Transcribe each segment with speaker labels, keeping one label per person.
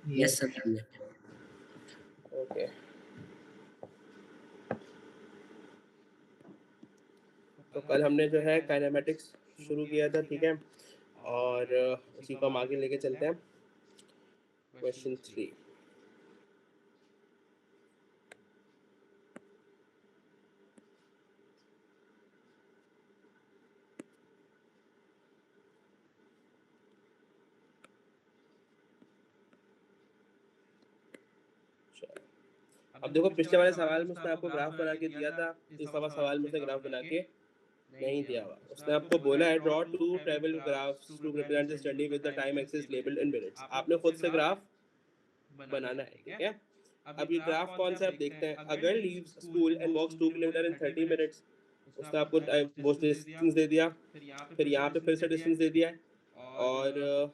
Speaker 1: Yes sir done है।
Speaker 2: Okay, तो कल हमने जो है काइनेमेटिक्स शुरू किया था, ठीक है, और उसी को हम आगे लेके चलते हैं। क्वेश्चन 3। अब देखो, पिछले वाले सवाल में उसने आपको ग्राफ बना के दिया था, इस दफा सवाल में उसने ग्राफ बना के नहीं दिया हुआ। उसने आपको बोला है draw two travel graphs to represent the journey with the time axis labelled in minutes. आपने खुद से ग्राफ बनाना है, ठीक है। अब ये ग्राफ कौन सा, आप देखते हैं। अगर leaves school and walks 2 kilometre in 30 minutes, उसने आपको वो डिस्टेंस दे दिया, फिर यहाँ पे फिर से डिस्टेंस दे दिया है, और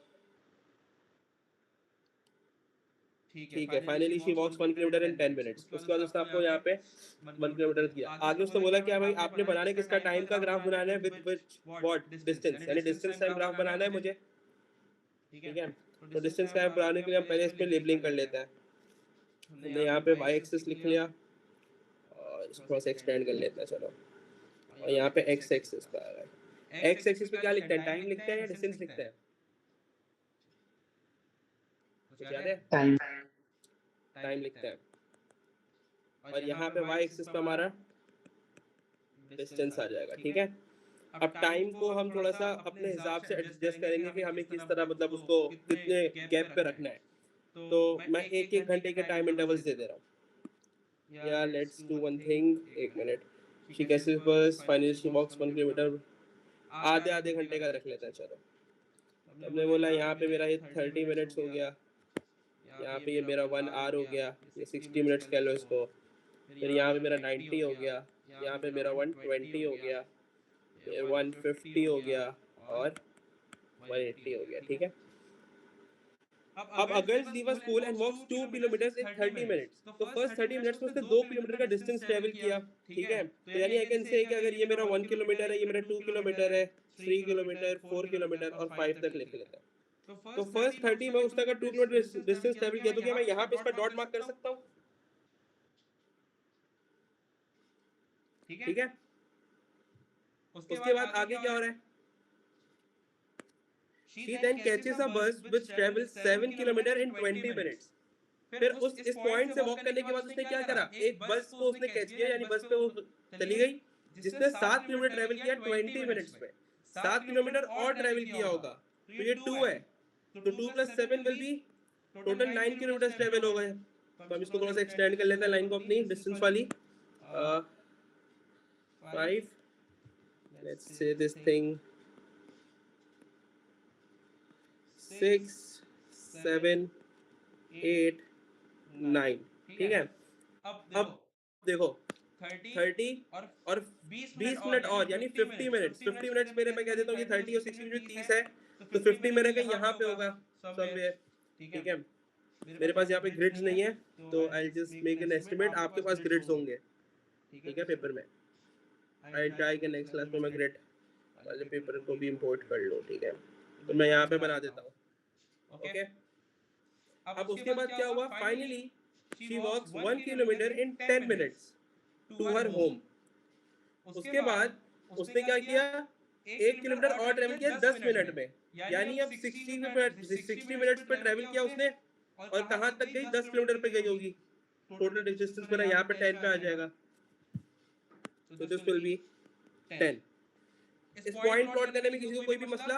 Speaker 2: ठीक है, finally she walks 1 kilometre in 10 minutes. उसके बाद उसने आपको यहाँ पे 1 किलोमीटर दिया। आगे उसने बोला क्या भाई, आपने बनाने किसका, टाइम का ग्राफ बनाना है विद विच व्हाट डिस्टेंस, यानी डिस्टेंस टाइम ग्राफ बनाना है मुझे, ठीक है। तो डिस्टेंस टाइम बनाने के लिए हम पहले इस पे लेबलिंग कर लेते हैं। हमने यहाँ पे वाई एक्सिस लिख लिया, और इसको थोड़ा सा एक्सटेंड कर लेते हैं, चलो। और यहाँ पे एक्स एक्सिस पे आ रहा है। एक्स एक्सिस पे क्या लिखते हैं, टाइम लिखते हैं या डिस्टेंस लिखते हैं, कुछ याद है?
Speaker 1: टाइम।
Speaker 2: टाइम लिखते हैं। और यहाँ पे वाई एक्सिस पे हमारा डिस्टेंस आ जाएगा, ठीक है। अब टाइम को हम थोड़ा सा अपने हिसाब से एडजस्ट करेंगे कि हमें किस तरह, मतलब उसको कितने गैप पे रखना है। तो मैं एक एक घंटे के टाइम इंटरवल्स दे दे रहा हूँ। या लेट्स डू वन थिंग, एक मिनट। शी कैसे बस फाइनली शी वॉक्स 1 किलोमीटर, आधे आधे घंटे का रख लेते हैं, चलो। हमने बोला यहाँ पे मेरा ये 30 मिनट्स हो गया, यहाँ पे ये मेरा 1 आवर हो गया, ये 60 मिनट्स कह लो इसको। फिर यहाँ पे मेरा 90 हो गया, यहाँ पे मेरा 120 हो गया, फिर 150 हो गया, और 180 हो गया, ठीक है। अब अगर leave a school and walks 2 kilometre in 30 minutes, तो फर्स्ट 30 मिनट्स में उसने 2 किलोमीटर का डिस्टेंस ट्रेवल किया, ठीक है। तो यानी आई कैन से कि अगर ये मेरा 1 किलोमीटर है, ये मेरा 2 किलोमीटर है, 3 किलोमीटर, 4 किलोमीटर और 5 तक लिख लेते हैं। तो फर्स्ट 30 में उसने अगर 2 किलोमीटर डिस्टेंस ट्रेवल किया, तो क्या मैं यहाँ पे इसका डॉट मार्क कर सकता हूँ, ठीक है। उसके बाद आगे क्या हो रहा है, शी देन कैचेस अ बस विच ट्रेवल्स 7 किलोमीटर इन 20 मिनट्स। फिर उस इस पॉइंट से वॉक करने के बाद उसने क्या करा, एक बस को उसने कैच किया, यानी बस पे वो चली गई, जिसने 7 किलोमीटर ट्रेवल किया 20 मिनट्स में। 7 किलोमीटर और ट्रेवल किया होगा, तो ये 2 है, तो 2 + 7 will be total 9 kilometre travel हो गए। तो हम इसको थोड़ा सा एक्सटेंड कर लेते हैं लाइन को अपनी डिस्टेंस वाली। 5, लेट्स से दिस थिंग 6, 7, 8, 9, ठीक है। अब देखो 30 और 20 मिनट और, यानी 50 मिनट्स। 50 मिनट्स मेरे, मैं कह देता हूँ कि 30 और 60 मिनट 30 है, तो 50 मेरे का यहाँ पे होगा समवेयर, ठीक है। मेरे पास यहाँ पे ग्रिड्स नहीं है, तो I just make an estimate. आपके पास ग्रिड्स होंगे, ठीक है, पेपर में। आई ट्राई के नेक्स्ट क्लास में मैं ग्रिड वाले पेपर को भी इंपोर्ट कर लो, ठीक है। तो मैं यहाँ पे बना देता हूँ, ओके। अब उसके बाद क्या हुआ, finally she walks 1 kilometre in 10 minutes to her home. उसके बाद उसने क्या किया, 1 किलोमीटर और ट्रेवल किया 10 मिनट में, यानी अब 60 मिनट्स पे ट्रेवल किया उसने, और कहाँ तक गई, 10 किलोमीटर पे गई होगी। टोटल डिस्टेंस मेरा यहाँ पे 10 पे आ जाएगा, तो दिस विल बी 10। इस पॉइंट प्लॉट करने में किसी को कोई भी मसला?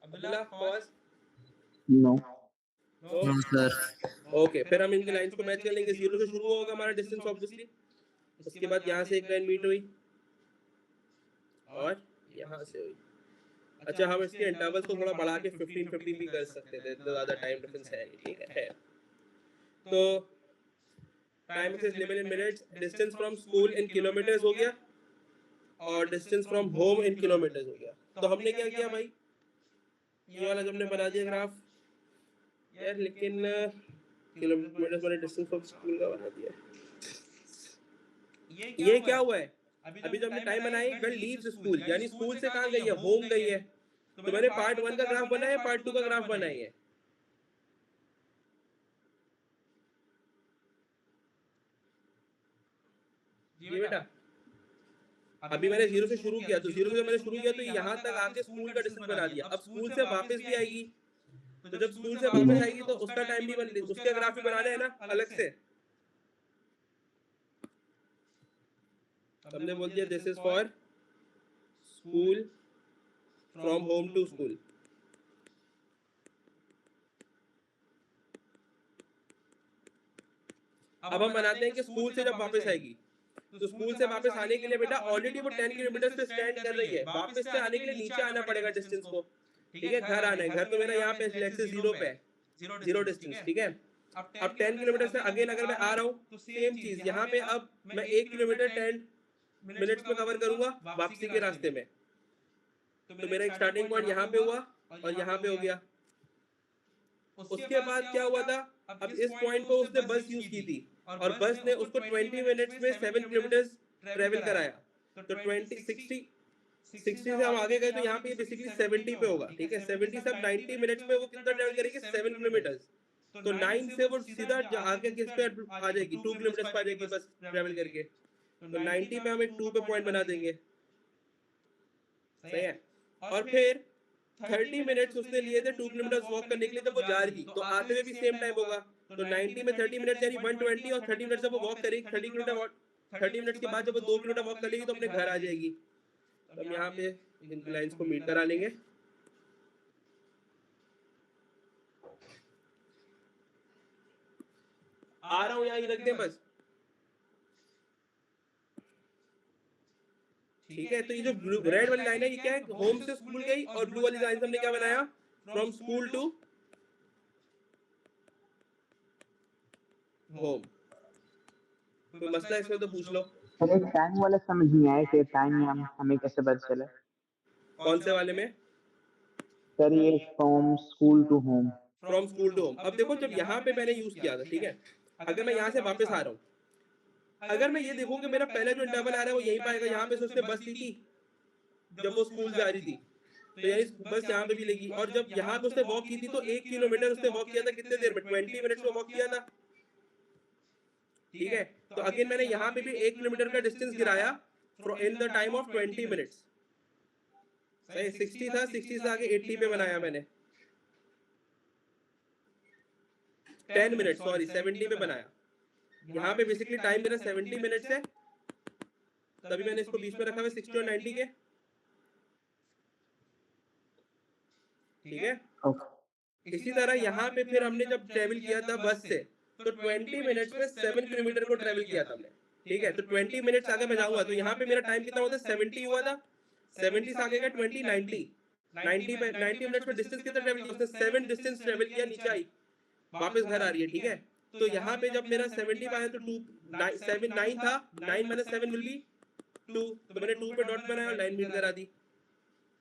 Speaker 2: Abdullah pause.
Speaker 1: No.
Speaker 2: No
Speaker 1: no sir.
Speaker 2: Okay, फिर हम इनकी लाइंस को मैच कर लेंगे। 0 से शुरू होगा हमारा डिस्टेंस ऑब्वियसली, उसके बाद यहाँ से एक लाइन मीट हुई, और यहाँ से हुई। अच्छा, हम इसके इंटरवल्स को थोड़ा बढ़ा के 15-15 भी कर सकते थे, तो ज़्यादा टाइम डिफरेंस है नहीं, ठीक है। तो time is limit in minutes, distance from school in kilometres हो गया, और distance from home in kilometres हो गया। तो हमने क्या किया भाई, ये वाला जो हमने बना दिया ग्राफ यार, लेकिन किलोमीटर्स वाले डिस्टेंस फ्रॉम स्कूल का बना दिया। ये क्या हुआ है, अभी जो हमने टाइम बनाई, गर्ल लीव्स स्कूल, यानी स्कूल से कहाँ गई है, होम गई है। तो मैंने पार्ट 1 का ग्राफ बनाया है, पार्ट 2 का ग्राफ बनाई है। ये बेटा अभी मैंने 0 से शुरू किया, तो 0 से जब मैंने शुरू किया तो यहाँ तक आके स्कूल का डिस्टेंस बना दिया। अब स्कूल से वापस भी आएगी, तो जब स्कूल से वापस आएगी तो उसका टाइम भी बन, उसके ग्राफ भी बनाने हैं ना अलग से। हमने बोल दिया this is for school from home to school. अब हम बनाते हैं कि स्कूल से जब वापस आएगी, तो स्कूल से वापस आने के लिए बेटा ऑलरेडी वो 10 किलोमीटर पे स्टैंड कर रही है, वापस से आने के लिए नीचे आना पड़ेगा डिस्टेंस को, ठीक है। घर आना है, घर तो मेरा यहाँ पे लेट्स से 0 पे है, 0 डिस्टेंस, ठीक है। अब 10 किलोमीटर से अगेन अगर मैं आ रहा हूँ तो सेम चीज यहाँ पे, अब मैं 1 किलोमीटर 10 मिनट्स में कवर करूंगा वापसी के रास्ते में। तो मेरा एक स्टार्टिंग पॉइंट यहाँ पे हुआ और यहाँ पे हो गया। उसके बाद क्या हुआ था, अब इस पॉइंट को उसने बस यूज की थी और बस ने उसको 20 मिनट्स में 7 किलोमीटर ट्रेवल कराया। तो 60 से हम आगे गए तो यहाँ पे बेसिकली 70 पे होगा, ठीक है। 70 से 90 मिनट्स में वो कितना ट्रेवल करेगी, 7 किलोमीटर। तो 9 से वो सीधा आगे किस पे आ जाएगी, 2 किलोमीटर पे आ जाएगी बस ट्रेवल करके। तो 90 पे हम एक 2 पे पॉइंट बना देंगे, सही है। और फिर 30 मिनट्स उसने लिए थे 2 किलोमीटर वॉक करने के लिए, जब वो जा रही तो आते हुए भी सेम टाइम होगा। तो 90 में 30 मिनट्स यानी 120, और 30 मिनट्स जब वो वॉक करेगी 30 किलोमीटर 30 मिनट्स के बाद जब वो 2 किलोमीटर वॉक कर लेगी तो अपने घर आ जाएगी। तो हम यहाँ पे इन लाइंस को मीट करा लेंगे। आ रहा हूँ यहाँ, रख दें बस, ठीक है। तो ये जो रेड वाली लाइन है ये क्या है, होम से स्कूल गई, और ब्लू वाली लाइन हमने क्या बनाया, फ्रॉम स्कूल टू होम। कोई मसला है इसमें तो पूछ लो।
Speaker 1: सर एक टाइम वाला समझ नहीं आया कि टाइम हमें कैसे पता चले।
Speaker 2: कौन से वाले में?
Speaker 1: सर ये from school to home.
Speaker 2: From school to home. अब देखो जब यहाँ पे मैंने यूज किया था, ठीक है, अगर मैं यहाँ से वापस आ रहा हूँ, अगर मैं ये देखूं कि मेरा पहला जो इंटरवल आ रहा है वो यहीं पाएगा, यहाँ पे से उसने बस ली थी जब वो स्कूल जा रही थी, तो यानी बस यहाँ पे भी लेगी। और जब यहाँ पे उसने वॉक की थी तो 1 किलोमीटर उसने वॉक किया था कितने देर में, 20 मिनट्स में वॉक किया था, ठीक है। तो अगेन मैंने यहाँ पे भी 1 किलोमीटर का डिस्टेंस गिराया in the time of 20 minutes. सही, 60 था, 60 से आगे 80 पे बनाया मैंने, 10 मिनट सॉरी 70 पे बनाया। यहाँ पे बेसिकली टाइम मेरा 70 मिनट्स है, तभी मैंने इसको बीच में रखा हुआ 60 और 90 के, ठीक है। इसी तरह यहाँ पे फिर हमने जब ट्रेवल किया था बस से, तो 20 मिनट्स में 7 किलोमीटर को ट्रेवल किया था हमने, ठीक है। तो 20 मिनट्स आगे मैं जाऊंगा तो यहाँ पे मेरा टाइम कितना होता है, 70 हुआ था, 70 से आगे का 20 90 पे 90 मिनट्स में डिस्टेंस कितना ट्रेवल किया उसने, 7 डिस्टेंस ट्रेवल किया, नीचे आई वापस घर आ रही है, ठीक है। तो यहाँ पे जब मेरा 70 पे आया तो 2 7 9 था, 9 माइनस 7 विल बी 2, तो मैंने 2 पे डॉट बनाया और लाइन मीट करा दी।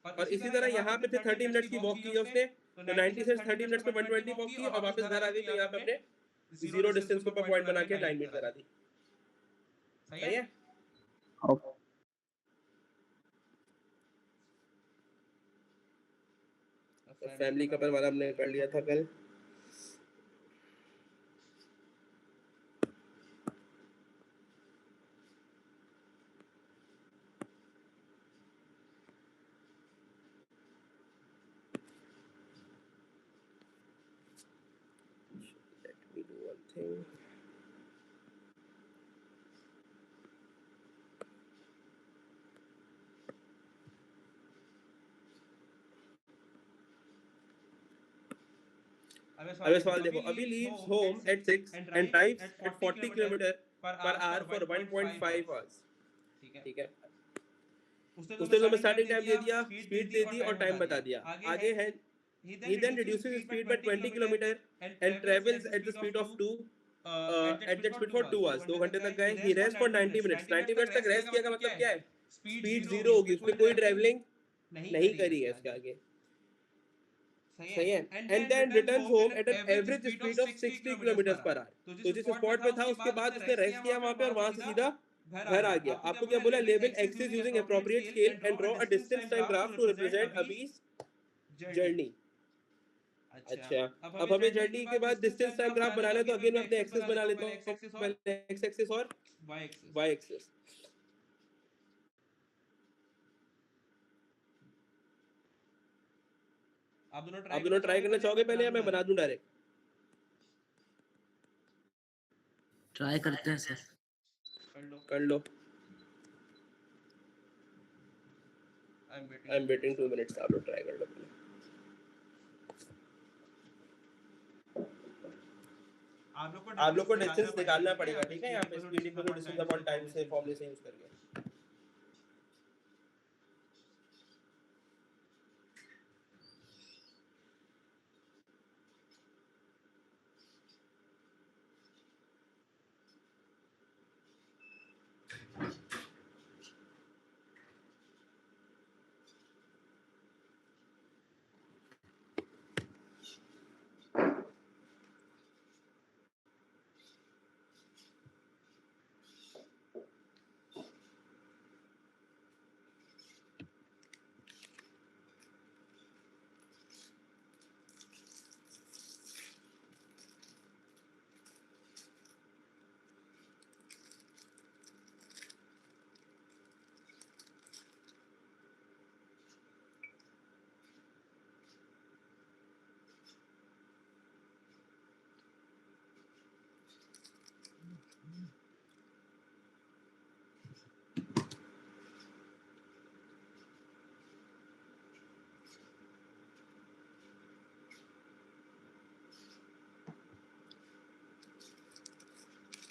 Speaker 2: और इसी तरह यहाँ पे फिर 30 मिनट्स की वॉक की है उसने, तो 90 से 30 मिनट्स में 120 वॉक की और वापस घर आ गई, तो यहाँ पे हमने 0 डिस्टेंस को पॉइंट बना के लाइन मीट करा दी, सही है।
Speaker 1: ओके
Speaker 2: फैमिली कपल वाला हमने कर लिया था कल। Let me do one thing. अब सवाल देखो, Abhi leaves home at 6 and drives at 40 kilometre per hour for 1.5 hours, ठीक है। उसने तो स्टार्टिंग टाइम दे दिया, स्पीड दे दी और टाइम बता दिया। आगे है he then reduces his speed by 20 kilometre and travels at the speed of 2 at that speed for 2 hours, 2 घंटे तक गए। he rests for 90 minutes, 90 minutes तक रेस्ट किया का मतलब क्या है, स्पीड 0 होगी, उसने कोई ट्रैवलिंग नहीं करी है उसके आगे, सही है। And then returns home at an average speed of 60 kilometre per hour. तो जिस स्पॉट पे था उसके बाद उसने रेस्ट किया वहां पे और वहां से सीधा घर आ गया। आपको क्या बोला, level axis using appropriate scale and draw a distance time graph to represent Abhi's journey. अच्छा, अब हमें जर्नी के बाद डिस्टेंस टाइम ग्राफ बनाना है, तो अगेन मैं अपने एक्सेस बना लेता हूँ, पहले एक्स एक्सिस और वाई एक्सिस। आप दोनों ट्राई करना चाहोगे पहले, या मैं बना दूं डायरेक्ट?
Speaker 3: ट्राई करते हैं सर।
Speaker 2: कर लो। आई एम वेटिंग 2 मिनट्स, आप लोग ट्राई कर लो पहले। आप लोग को डिस्टेंस निकालना पड़ेगा, ठीक है? यहाँ पे speed equal to distance upon time से फॉर्मूले से यूज करके।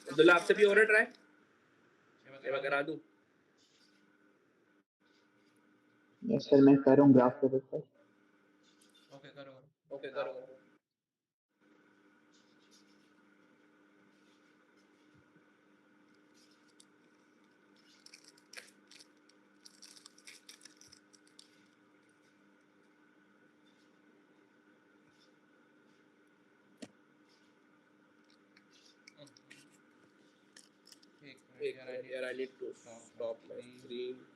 Speaker 2: अब्दुल्ला, आपसे भी हो रहा ट्राई? ये मैं करा दूं?
Speaker 1: यस सर, मैं कर रहा हूँ ग्राफ पे सर।
Speaker 2: ओके, करो। एक मिनट यार, I need to stop my screen.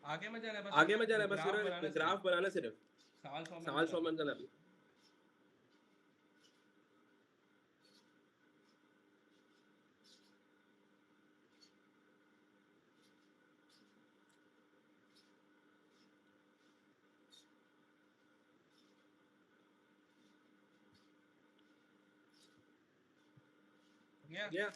Speaker 4: आगे में जाना है
Speaker 2: बस ग्राफ बनाना सिर्फ। सवाल सॉल्व करना अभी। गया?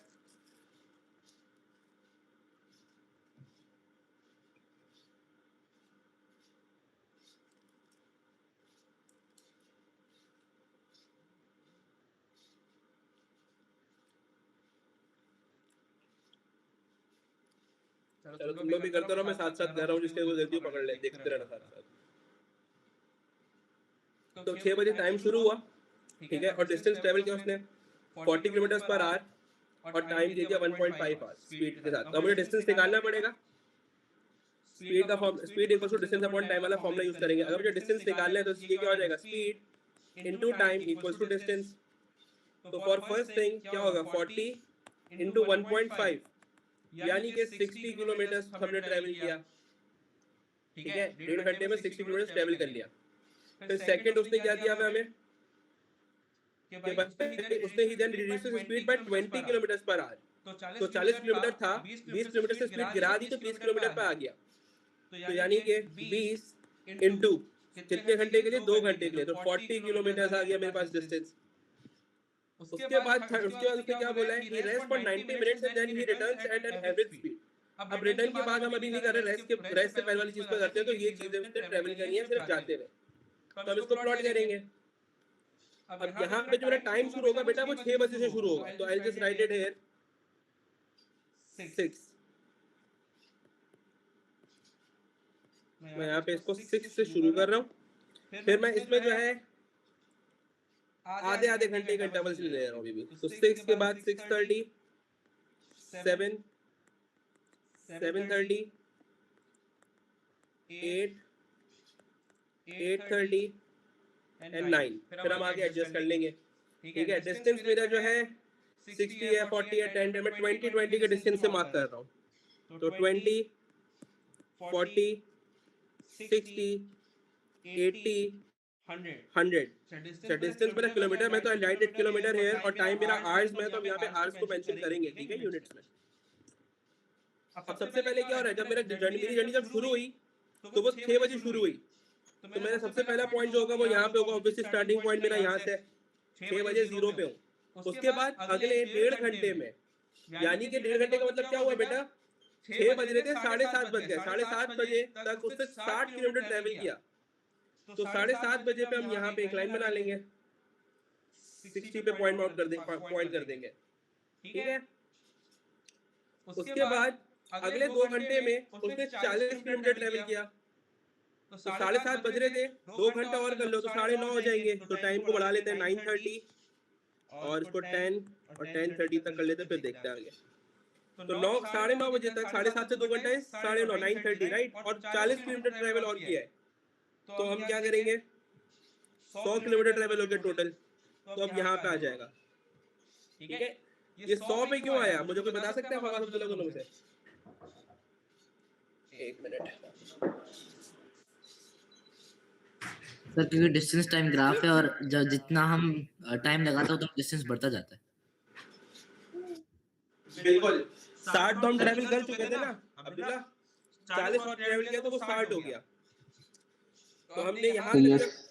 Speaker 2: चलो तुम लोग भी करते रहो, मैं साथ साथ कर रहा हूँ, जिसके वो जल्दी पकड़ ले, देखते रहना साथ साथ। तो 6 बजे टाइम शुरू हुआ, ठीक है, और डिस्टेंस ट्रेवल किया उसने 40 किलोमीटर पर आवर, और टाइम दे दिया 1.5 आवर स्पीड के साथ। तो मुझे डिस्टेंस निकालना पड़ेगा। Speed equal to distance upon time वाला फॉर्मूला यूज करेंगे। अगर मुझे डिस्टेंस निकालना है तो ये क्या हो जाएगा, speed into time equals to distance. तो फॉर फर्स्ट थिंग क्या होगा, 40 इनटू 1.5, यानी कि 60 किलोमीटर हमने ट्रेवल किया, ठीक है, 1.5 घंटे में 60 किलोमीटर ट्रेवल कर लिया। फिर सेकंड उसने क्या दिया हुआ हमें कि भाई उसने ही then reduce speed by 20 kilometre per hour. तो 40 किलोमीटर था, 20 किलोमीटर से स्पीड गिरा दी तो 30 किलोमीटर पर आ गया। तो यानी कि 20 इनटू कितने घंटे के लिए, 2 घंटे के लिए, तो 40 किलोमीटर आ गया मेरे पास डिस्टेंस। उसके बाद उसने क्या बोला है, he rests for 90 minutes and then he returns at an average speed। अब रिटर्न की बात हम अभी नहीं कर रहे, रेस्ट से पहले वाली चीज पे करते हैं। तो ये चीजें उसने ट्रेवल करनी है सिर्फ जाते हुए। तो हम इसको प्लॉट करेंगे। अब यहाँ पे जो मेरा टाइम शुरू होगा बेटा, वो 6 बजे से शुरू होगा, तो I just right it here 6। मैं यहाँ पे इसको 6 से शुरू कर रहा हूँ। फिर मैं इसमें जो है आधे आधे घंटे का इंटरवल ले रहा हूँ अभी भी। तो 6 के बाद 6:30, 7, 7:30, 8, 8:30 एंड 9। फिर हम आगे एडजस्ट कर लेंगे, ठीक है। डिस्टेंस मेरा जो है 60 है, 40 है, 10 है, मैं 20 के डिस्टेंस से मार्क कर रहा हूँ। तो 20, 40, 60, 80, 100। अच्छा, डिस्टेंस मेरा किलोमीटर में, तो आई राइट इट किलोमीटर हियर, और टाइम मेरा आवर्स में, तो हम यहाँ पे आवर्स को मेंशन करेंगे, ठीक है, यूनिट्स में। अब सबसे पहले क्या हो रहा है, जब मेरी जर्नी जब शुरू हुई तो वो 6 बजे शुरू हुई। तो मेरा सबसे पहला पॉइंट जो होगा वो यहाँ पे होगा, ऑब्वियसली स्टार्टिंग पॉइंट मेरा यहाँ से 6 बजे 0 पे हूँ। उसके बाद अगले 1.5 घंटे में, यानी कि 1.5 घंटे का मतलब क्या हुआ बेटा, 6 बज रहे थे, 7:30 बज गए, 7:30 बजे तक उसने 60 किलोमीटर ट्रेवल किया। तो 7:30 बजे पे हम यहाँ पे एक लाइन बना लेंगे, 60 पे पॉइंट कर देंगे, ठीक है। उसके बाद अगले 2 घंटे में उसने 40 किलोमीटर ट्रेवल किया। तो 7:30 बज रहे थे, 2 घंटा और कर लो तो 9:30 हो जाएंगे। तो टाइम को बढ़ा लेते हैं 9:30 और इसको 10 और 10:30 तक कर लेते हैं, फिर देखते हैं आगे। तो 9:30 बजे तक, 7:30 से 2 घंटा है, 9:30, 9:30 राइट, और 40 किलोमीटर ट्रेवल और किया है। तो हम क्या करेंगे, 100 किलोमीटर ट्रेवल हो गया टोटल। तो अब यहाँ पे आ जाएगा, ठीक है। ये 100 पे क्यों आया, मुझे कोई बता सकता है फवाद अब्दुल्ला दोनों में से? एक मिनट
Speaker 3: सर, क्योंकि डिस्टेंस टाइम ग्राफ है और जब जितना हम टाइम लगाते हैं उतना डिस्टेंस बढ़ता जाता है।
Speaker 2: बिल्कुल, 60 तो हम ट्रेवल कर चुके थे ना अब्दुल्ला, 40 और ट्रेवल किया तो वो 60 हो गया। तो हमने यहाँ
Speaker 1: तो
Speaker 2: तक,
Speaker 1: यस,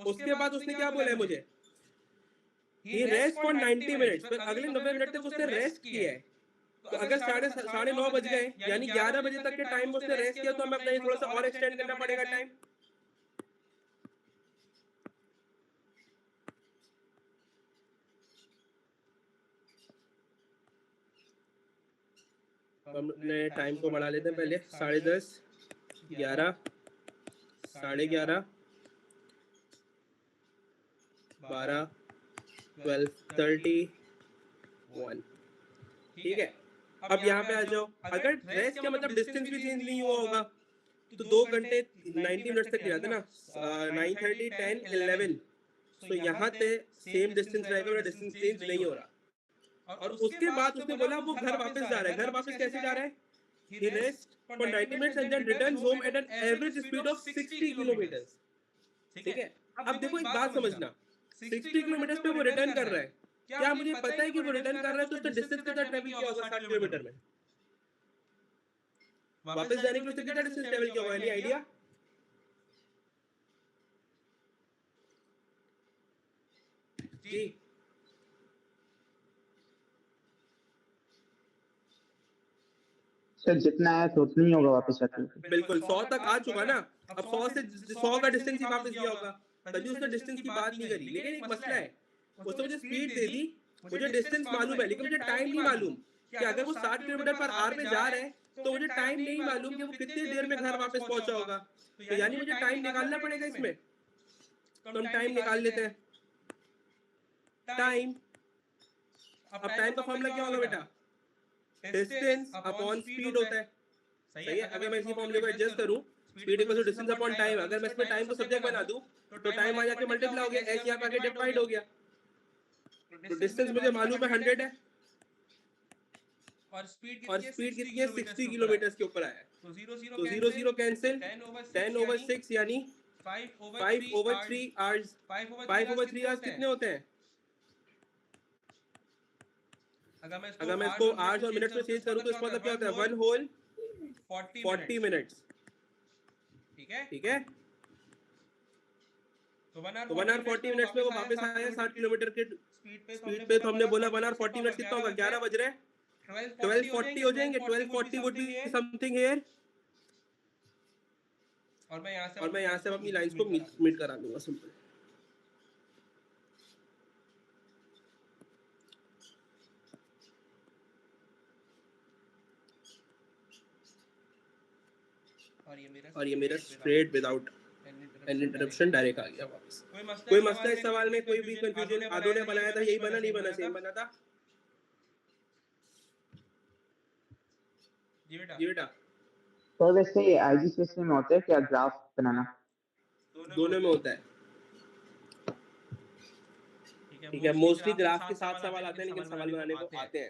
Speaker 2: उसके बाद उसने क्या बोला है मुझे, ही रेस्ट फॉर 90 मिनट्स, फिर अगले 90 मिनट तक उसने रेस्ट किया है। तो अगर 9:30 बज गए, यानी 11 बजे तक के टाइम में उसने रेस्ट किया, तो हमें अपना ये थोड़ा सा और एक्सटेंड करना पड़ेगा टाइम। तो हम अपने टाइम को बढ़ा लेते हैं पहले, 10:30, 11, 11:30, 12, 12:30, 1, ठीक है। अब यहाँ पे आ जाओ, अगर रेस्ट का मतलब डिस्टेंस भी चेंज नहीं हुआ होगा तो 2 घंटे 90 मिनट तक गिरा था ना, 9:30, 10, 11। तो यहाँ पे सेम डिस्टेंस रहेगा, मेरा डिस्टेंस चेंज नहीं हो रहा। और उसके बाद उसने बोला वो घर वापस जा रहा है। घर वापस कैसे जा रहा है, he rest for 90 minutes and then returns home at an average speed of 60 kilometers, ठीक है। अब देखो एक बात समझना, 60 किलोमीटर पे वो रिटर्न कर रहा है, क्या मुझे पता है कि वो रिटर्न कर रहा है तो उसने डिस्टेंस कितना ट्रेवल किया होगा 60 किलोमीटर में? वापस जाने के लिए उसने कितना डिस्टेंस ट्रेवल किया होगा, एनी आइडिया? जी
Speaker 1: सर जितना आया तो उतना ही होगा वापस जाके।
Speaker 2: बिल्कुल, 100 तक आ चुका ना। अब 100 से 100 का डिस्टेंस ही वापस गया होगा, तभी उसने डिस्टेंस की बात नहीं करी। लेकिन एक मसला है, उसने मुझे स्पीड दे दी, मुझे डिस्टेंस मालूम है, लेकिन मुझे टाइम नहीं मालूम कि अगर वो 60 किलोमीटर पर आवर में जा रहा है तो मुझे टाइम नहीं मालूम कि वो कितनी देर में घर वापस पहुंचा होगा। तो यानी मुझे टाइम निकालना पड़ेगा इसमें। तो हम टाइम निकाल लेते हैं। टाइम, अब टाइम का फॉर्मूला क्या होगा बेटा, डिस्टेंस अपॉन स्पीड होता है, सही है। अगर मैं इसी फॉर्मूले को एडजस्ट करूं, speed equal to distance upon time, अगर मैं इसमें टाइम को सब्जेक्ट बना दूं तो टाइम आ जाके मल्टीप्लाई हो गया, एच यहां पे आके डिवाइड हो गया। तो डिस्टेंस मुझे मालूम है 100 है और स्पीड कितनी है, 60 किलोमीटर के ऊपर आया है। तो 0 0 कैंसिल, 10/6 यानी 5/3 आवर्स। 5/3 आवर्स कितने होते हैं, अगर मैं इसको आवर्स और मिनट्स में चेंज करूं तो इसका मतलब क्या होता है, 1 होल 40 मिनट्स, ठीक है। तो 1 आवर 40 मिनट्स में वो वापस आया 60 किलोमीटर के स्पीड पे। तो हमने बोला 1 आवर 40 मिनट्स कितना होगा, 11 बज रहे हैं, 12:40 हो जाएंगे। 12:40 वुड बी समथिंग हियर, और मैं यहाँ से अपनी लाइंस को मीट करा दूंगा, सिंपल। और ये मेरा straight without and interruption direct आ गया वापस। कोई मसला इस सवाल में, कोई भी कंफ्यूजन? आदो ने बनाया था, यही बना, नहीं बना, सेम बना था? जी बेटा।
Speaker 1: सर वैसे आईजीसीएस में होता है क्या ग्राफ बनाना?
Speaker 2: दोनों में होता है, ठीक है। मोस्टली ग्राफ के साथ सवाल आते हैं, लेकिन सवाल बनाने को आते हैं।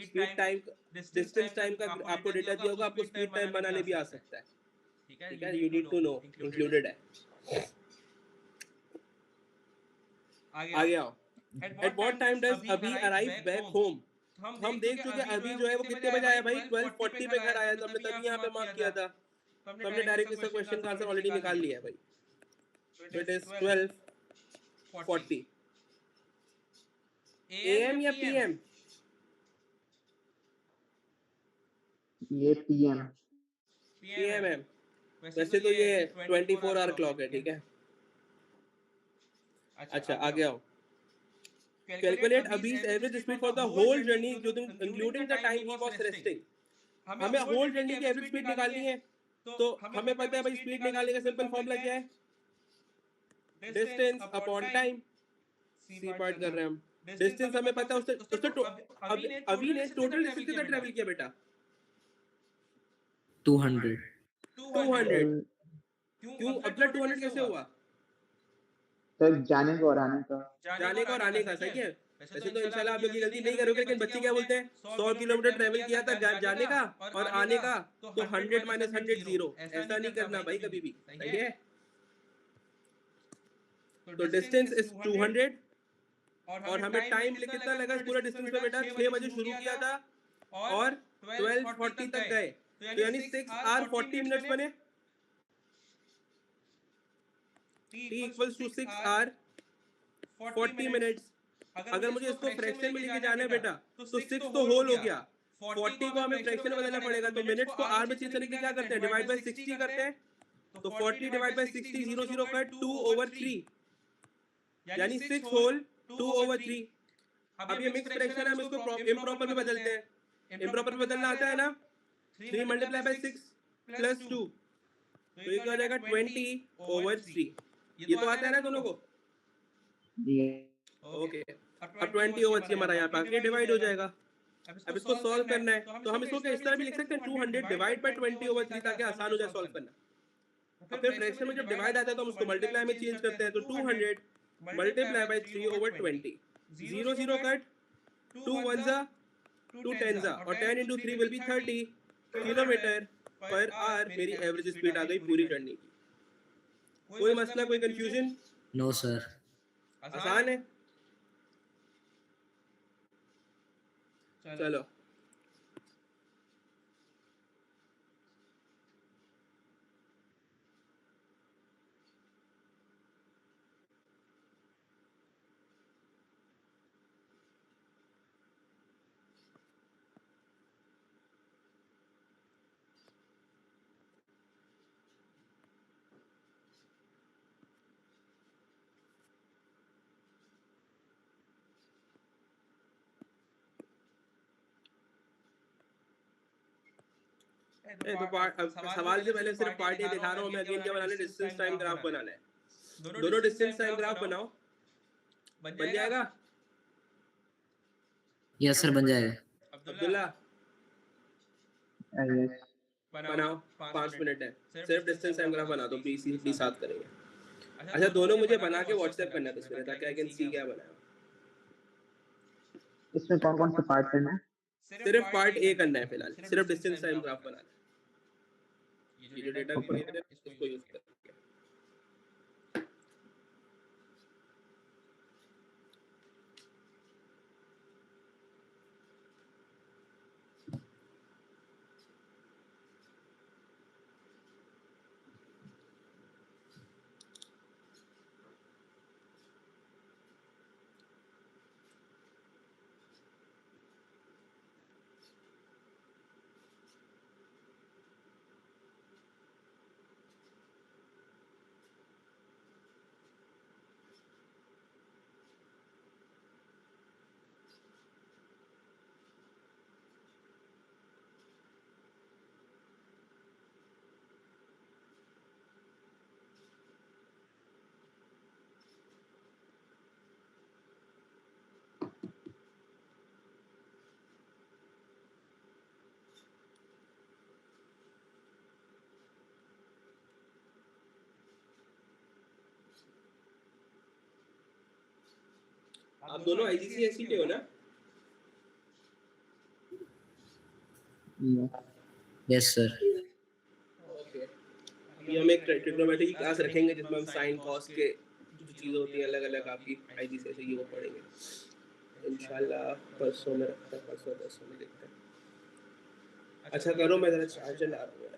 Speaker 2: स्पीड टाइम, डिस्टेंस टाइम का आपको डेटा दिया होगा, आपको स्पीड टाइम बनाने भी आ सकता है, ठीक है। You need to know, included है। आगे आओ। At what time does Abhi arrive back home? तो हम देख चुके अभी जो है वो कितने बजे आया भाई? 12:40 पे घर आया, तो हमने तभी यहाँ पे मार्क किया था, तो हमने डायरेक्ट इसका क्वेश्चन का आंसर ऑलरेडी निकाल लिया है भाई। So it is 12:40। एएम या पीएम?
Speaker 1: ये पीएम।
Speaker 2: पीएम है। वैसे तो ये 24 आवर क्लॉक है, ठीक है। अच्छा आगे आओ। Calculate Abhi's average speed for the whole journey including the time he was resting. हमें होल जर्नी की एवरेज स्पीड निकालनी है, तो हमें पता है भाई स्पीड निकालने का सिंपल फॉर्मूला क्या है? Distance upon time. C part कर रहे हैं हम। डिस्टेंस हमें पता है, उससे अभी ने टोटल डिस्टेंस कितना ट्रैवल किया बेटा?
Speaker 3: 200।
Speaker 2: 200। क्यों अब्दुल्ला 200 कैसे हुआ?
Speaker 1: सर जाने को और आने का।
Speaker 2: जाने का और आने का, सही है। वैसे तो इंशाल्लाह आप लोग ये गलती नहीं करोगे, लेकिन बच्चे क्या बोलते हैं? 100 किलोमीटर ट्रेवल किया था जाने का और आने का, तो 100 माइनस 100 0। ऐसा नहीं करना भाई कभी भी, सही है। तो डिस्टेंस इज 200 और हमें टाइम कितना लगा इस पूरा डिस्टेंस पे बेटा? 6 बजे शुरू किया था और 12:40 तक गए, तो यानी 6 आवर 40 मिनट्स बने। T equals to 6 hour 40 minutes. अगर मुझे इसको फ्रैक्शन में लेके जाना है बेटा, तो 6 तो होल हो गया, 40 को हमें फ्रैक्शन में बदलना पड़ेगा, तो मिनट्स को आर में चेंज करने के लिए क्या करते हैं? डिवाइड बाय 60 करते हैं। तो 40 डिवाइड बाय 60, 0 0 कट, 2/3, यानी 6 होल 2/3। अब ये मिक्स फ्रैक्शन है, हम इसको इम्प्रॉपर में बदलते हैं। इम्प्रॉपर में बदलना आता है ना? 3 मल्टीप्लाई बाय 6 प्लस 2, तो ये क्या हो जाएगा? 20/3। ये तो आता है ना दोनों को?
Speaker 1: ये
Speaker 2: ओके। अब 20/3 हमारा यहाँ पे आके डिवाइड हो जाएगा। अब इसको सॉल्व करना है, तो हम इसको क्या इस तरह भी लिख सकते हैं? 200 डिवाइड बाय 20/3, ताकि आसान हो जाए सॉल्व करना। अब फिर फ्रैक्शन में जब डिवाइड आता है तो हम उसको मल्टीप्लाई में चेंज करते हैं, तो 200 मल्टीप्लाई बाय 3/20। 0 0 कट, 2 1 जा, 2 10 जा, और 10 into 3 will be 30 kilometre per our. मेरी एवरेज स्पीड आ गई पूरी जर्नी की। कोई मसला, कोई कंफ्यूजन?
Speaker 3: No sir.
Speaker 2: आसान है। चलो तो सवाल से पहले सिर्फ पार्ट ए दिखा रहा हूँ मैं। अगेन क्या बनाना है? डिस्टेंस टाइम ग्राफ बनाना है। दोनों डिस्टेंस टाइम ग्राफ बनाओ। बन जाएगा?
Speaker 3: यस सर, बन जाएगा।
Speaker 2: अब्दुल्ला
Speaker 1: यस।
Speaker 2: बनाओ, 5 मिनट है। सिर्फ डिस्टेंस टाइम ग्राफ बना दो, बीसी साथ करेंगे। अच्छा दोनों मुझे बना के व्हाट्सएप करना है तस्वीरें, ताकि आई कैन सी क्या बनाया।
Speaker 1: इसमें कौन कौन से पार्ट करना है?
Speaker 2: सिर्फ पार्ट ए करना है फिलहाल, सिर्फ डिस्टेंस टाइम ग्राफ बनाना है। ये जो डेटा ऊपर है इसको यूज करके। आप दोनों IGCSE के हो ना?
Speaker 3: Yes sir.
Speaker 2: ओके। अभी हम एक ट्रिग्नोमेट्री की क्लास रखेंगे जिसमें हम साइन कॉस के जो चीज़ें होती हैं अलग अलग आपकी IGCSE की वो पढ़ेंगे इंशाल्लाह। परसों में रखते हैं, परसों में देखते हैं। अच्छा करो, मैं ज़रा चार्जर ला रहा हूँ यार।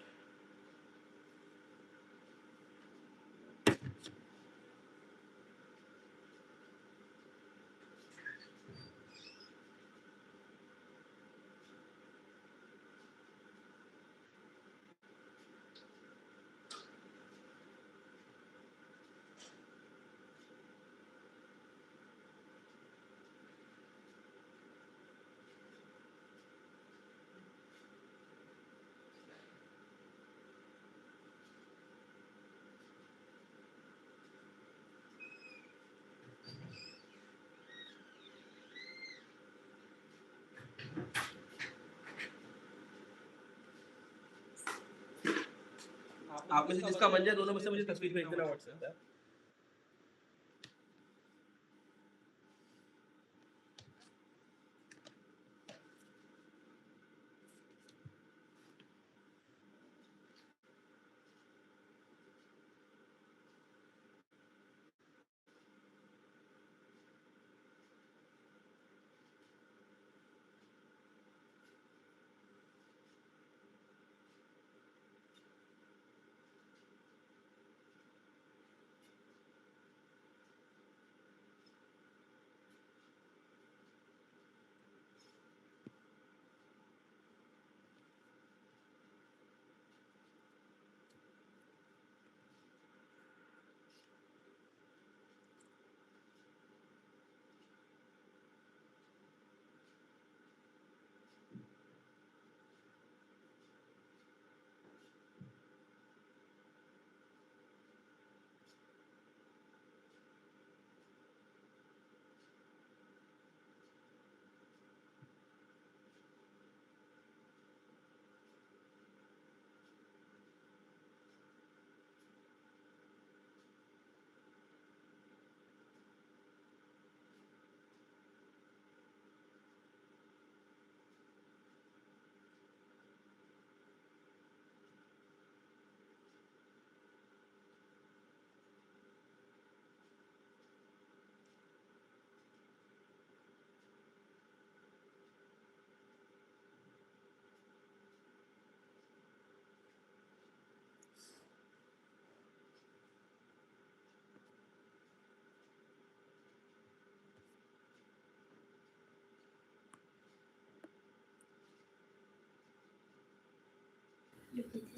Speaker 2: आप में से जिसका बन जाए दोनों में से मुझे तस्वीर भेज देना व्हाट्सएप पे।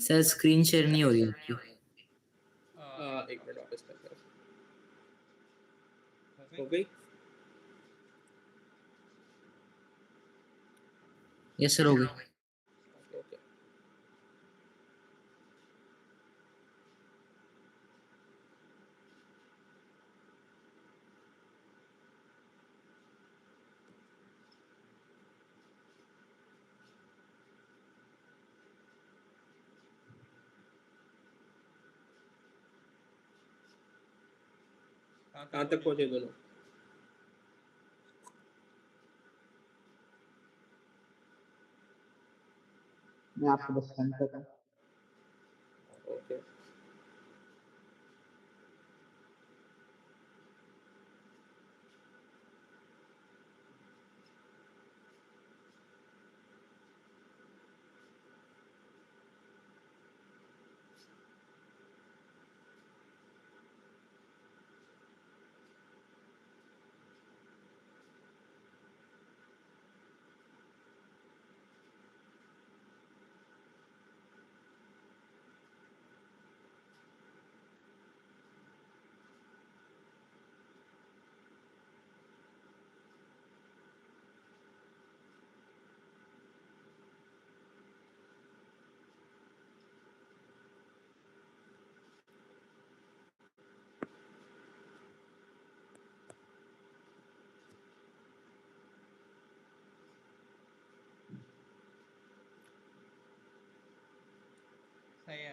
Speaker 3: सर स्क्रीन शेयर नहीं हो रही आपकी।
Speaker 2: एक मिनट वापस करते हैं। हो गई?
Speaker 3: यस सर हो गई।
Speaker 2: ओके। कहाँ तक पहुँचे दोनों?
Speaker 1: मैं आपको बस सेंड कर रहा हूँ।
Speaker 2: ओके।